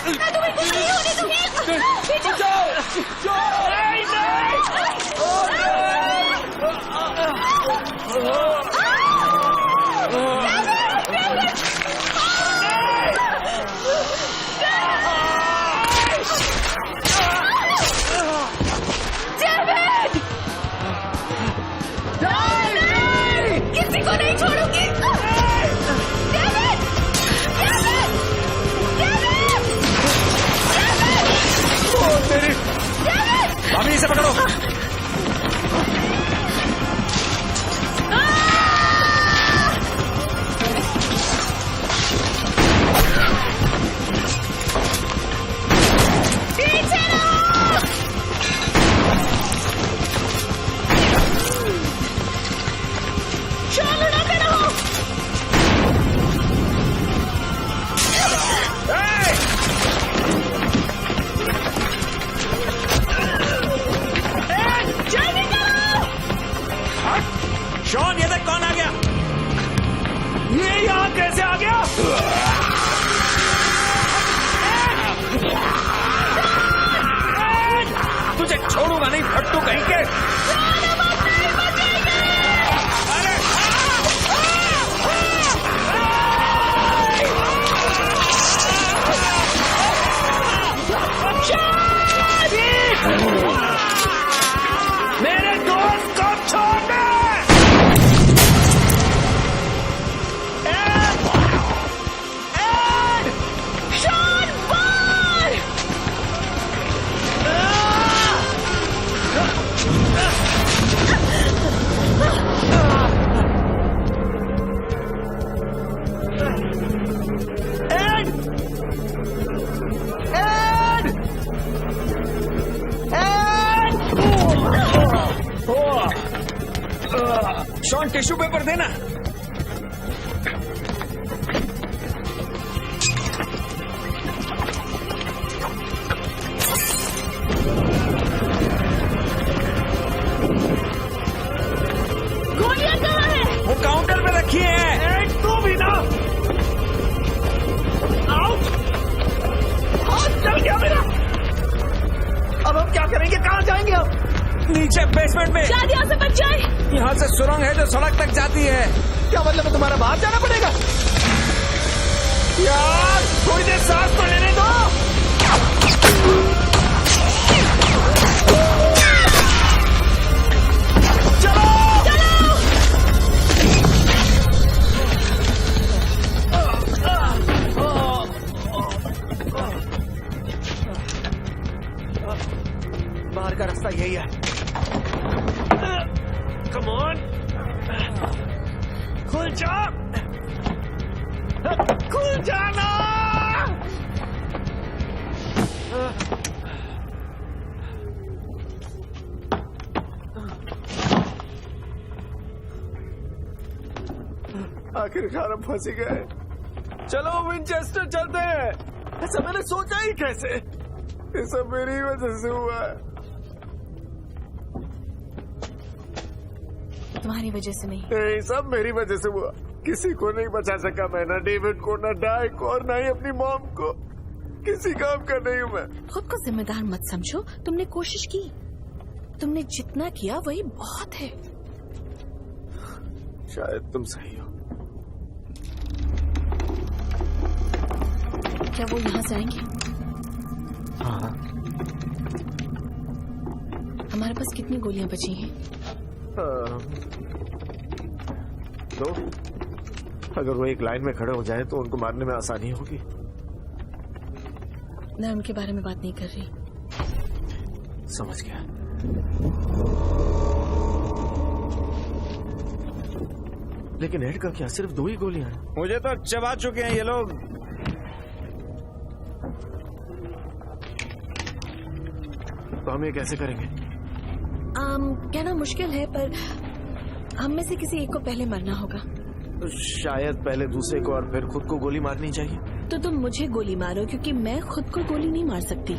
मैं तुम्हें कुछ नहीं होने दूंगी। बचाओ! शॉन! किसी को नहीं छोड़ूंगी। के। मेरे दोस्त को छोड़ दे। शॉन टिश्यू पेपर देना। गोलियां कहाँ है? वो काउंटर पे रखी है। तू भी ना। आओ। चल गया मेरा। अब हम क्या करेंगे? कहाँ जाएंगे अब? नीचे बेसमेंट में। शायद यहाँ से बच जाए। यहाँ से सुरंग है जो सड़क तक जाती है। क्या मतलब है तुम्हारा? बाहर जाना पड़ेगा यार। थोड़ी देर सांस तो लेने दो। चलो चलो। बाहर का रास्ता यही है। Come on! खुल जा! खुल जाना! आखिरकार हम फंस गए। चलो विंचेस्टर चलते हैं। ऐसा मैंने सोचा ही कैसे? ये सब मेरी वजह से हुआ है। तुम्हारी वजह से नहीं। ये सब मेरी वजह से हुआ। किसी को नहीं बचा सका मैं, ना डेविड को, ना डाई को, और ना ही अपनी मॉम को। किसी काम का नहीं हूँ मैं। खुद को जिम्मेदार मत समझो। तुमने कोशिश की। तुमने जितना किया वही बहुत है। शायद तुम सही हो। क्या वो यहाँ से आएंगे? हाँ। हमारे पास कितनी गोलियां बची हैं? 2। अगर वो एक लाइन में खड़े हो जाए तो उनको मारने में आसानी होगी। मैं उनके बारे में बात नहीं कर रही। समझ गया। लेकिन एड का क्या? सिर्फ 2 ही गोलियां हैं। मुझे तो चबा चुके हैं ये लोग। तो हम ये कैसे करेंगे? कहना मुश्किल है, पर हम में से किसी एक को पहले मरना होगा। तो शायद पहले दूसरे को और फिर खुद को गोली मारनी चाहिए। तो तुम मुझे गोली मारो, क्योंकि मैं खुद को गोली नहीं मार सकती।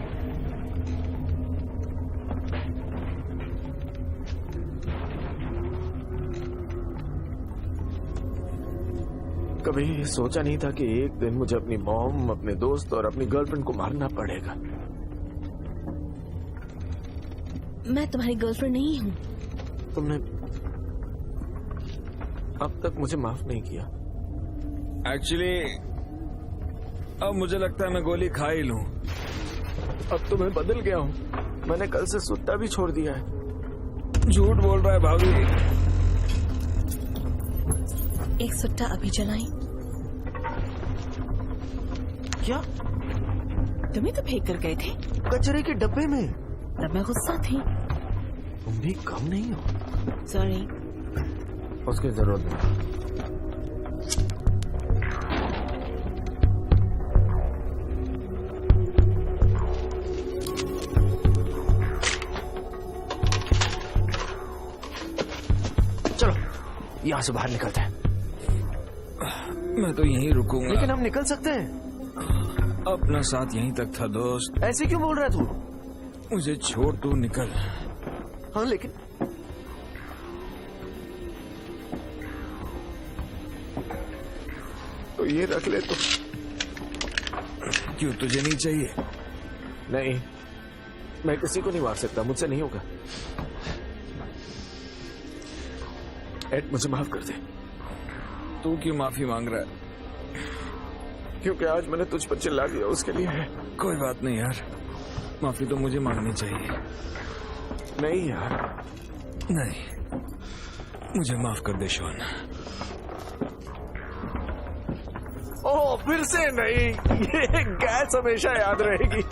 कभी सोचा नहीं था कि एक दिन मुझे अपनी मॉम, अपने दोस्त और अपनी गर्लफ्रेंड को मारना पड़ेगा। मैं तुम्हारी गर्लफ्रेंड नहीं हूँ। तुमने अब तक मुझे माफ नहीं किया। एक्चुअली अब मुझे लगता है मैं गोली खा ही लूं। अब तो मैं बदल गया हूँ। मैंने कल से सुट्टा भी छोड़ दिया है। झूठ बोल रहा है भाभी। एक सुट्टा अभी जलाई। क्या? तुम्हें तो फेंक कर गए थे कचरे के डब्बे में। तब मैं गुस्सा थी। तुम भी कम नहीं हो। सॉरी। उसकी जरूरत नहीं। चलो यहाँ से बाहर निकलते हैं। मैं तो यहीं रुकूंगा। लेकिन हम निकल सकते हैं। अपना साथ यहीं तक था दोस्त। ऐसे क्यों बोल रहा है तू? मुझे छोड़ तू निकल। हाँ लेकिन तो ये रख ले। तो क्यों, तुझे नहीं चाहिए? नहीं, मैं किसी को नहीं मार सकता। मुझसे नहीं होगा। एड मुझे माफ कर दे। तू क्यों माफी मांग रहा है? क्योंकि आज मैंने तुझ पर चिल्ला दिया, उसके लिए है। कोई बात नहीं यार, माफी तो मुझे मांगनी चाहिए। नहीं यार, नहीं, मुझे माफ कर दे शॉन। ओह, फिर से नहीं, ये गैस हमेशा याद रहेगी।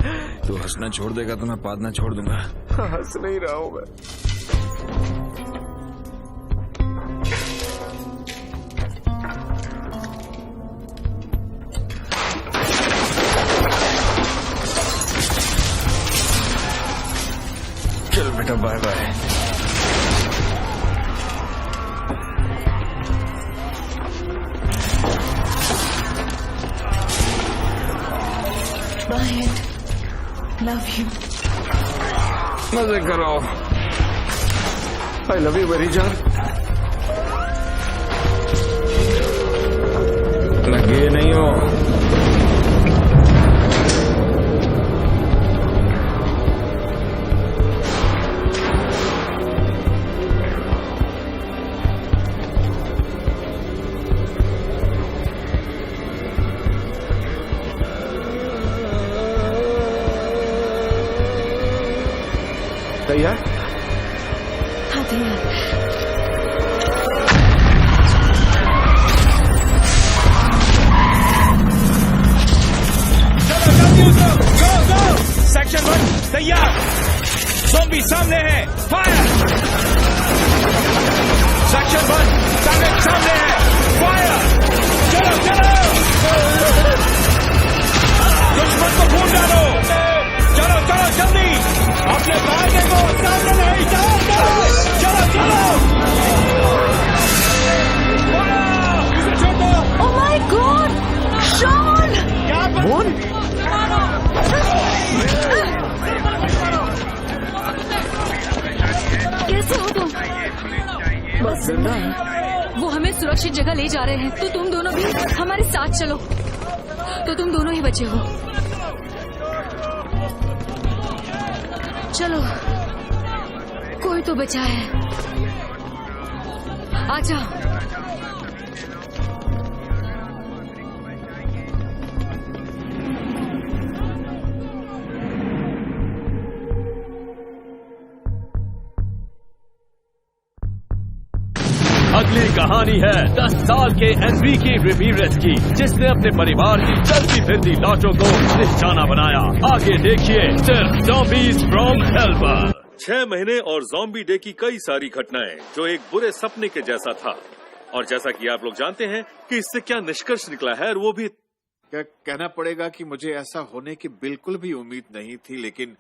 तू हंसना छोड़ देगा तो मैं पादना छोड़ दूंगा। हंस नहीं रहा हूं मैं। चल बेटा, bye bye. Bye, love you. मजे करो। आई लव यू मेरी जान। लगे नहीं हो। तैयार? हाँ तैयार। सेक्शन 1 तैयार। ज़ॉम्बी सामने है, फायर। सेक्शन 1 टारगेट सामने है, फायर। चलो चलो, दुश्मन को भूल डालो। चलो चलो जल्दी, अपने भागे को सामने नहीं जाओ। चलो चलो, इसे छोड़ दो। Oh my God, Shaun! यहाँ पर कैसे हो तुम? बस जिंदा है। वो हमें सुरक्षित जगह ले जा रहे हैं, तो तुम दोनों भी हमारे साथ चलो। तो तुम दोनों ही बचे हो। चलो, कोई तो बचा है। आजा। अगली कहानी है 10 साल के एनरिके रेमिरेज की, जिसने अपने परिवार की चलती फिरती लाशों को निशाना बनाया। आगे देखिए सिर्फ ज़ॉम्बीज़ फ्रॉम हेल पर। 6 महीने और ज़ॉम्बी डे की कई सारी घटनाएं जो एक बुरे सपने के जैसा था, और जैसा कि आप लोग जानते हैं कि इससे क्या निष्कर्ष निकला है, और वो भी क्या कहना पड़ेगा कि मुझे ऐसा होने की बिल्कुल भी उम्मीद नहीं थी, लेकिन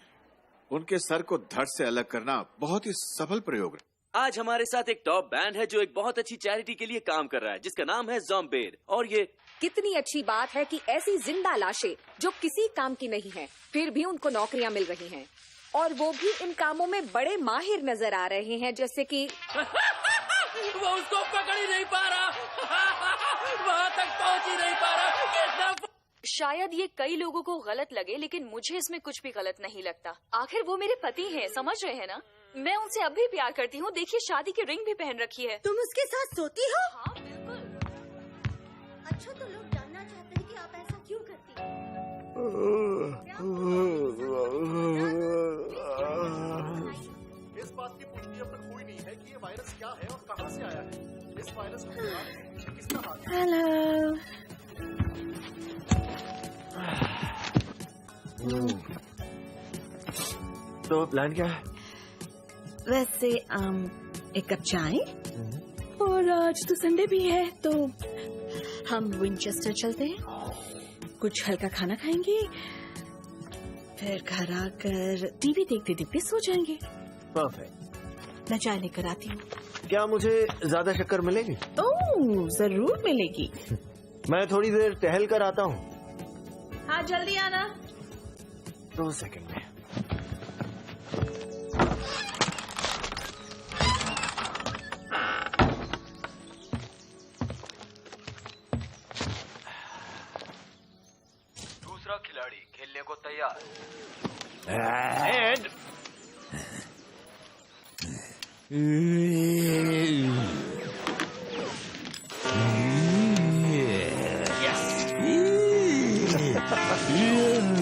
उनके सर को धड़ से अलग करना बहुत ही सफल प्रयोग है। आज हमारे साथ एक टॉप बैंड है जो एक बहुत अच्छी चैरिटी के लिए काम कर रहा है, जिसका नाम है ज़ॉम्बेड। और ये कितनी अच्छी बात है कि ऐसी जिंदा लाशें जो किसी काम की नहीं हैं, फिर भी उनको नौकरियां मिल रही हैं, और वो भी इन कामों में बड़े माहिर नजर आ रहे हैं, जैसे कि वो उसको पकड़ ही नहीं पा रहा, वहाँ तक पहुँच ही नहीं पा रहा। शायद ये कई लोगों को गलत लगे, लेकिन मुझे इसमें कुछ भी गलत नहीं लगता। आखिर वो मेरे पति हैं, समझ रहे हैं ना? मैं उनसे अब भी प्यार करती हूँ। देखिए, शादी की रिंग भी पहन रखी है। तुम उसके साथ सोती हो? हाँ बिल्कुल। अच्छा, तो लोग जानना चाहते हैं कि आप ऐसा क्यों करती हो? इस बात की पुष्टि अब तक हुई नहीं है कि ये वायरस क्या है और कहां से आया है। इस वायरस को किसका हाथ है? हेलो। तो प्लान क्या है? वैसे एक कप चाय, और आज तो संडे भी है, तो हम विंचेस्टर चलते हैं, कुछ हल्का खाना खाएंगे, फिर घर आकर टीवी देखते देखते सो जाएंगे। परफेक्ट। मैं चाय लेकर आती हूँ। क्या मुझे ज्यादा शक्कर मिलेगी? ओह, जरूर मिलेगी। मैं थोड़ी देर टहल कर आता हूँ। हाँ, जल्दी आना। 2 सेकंड में। दूसरा खिलाड़ी खेलने को तैयार। love.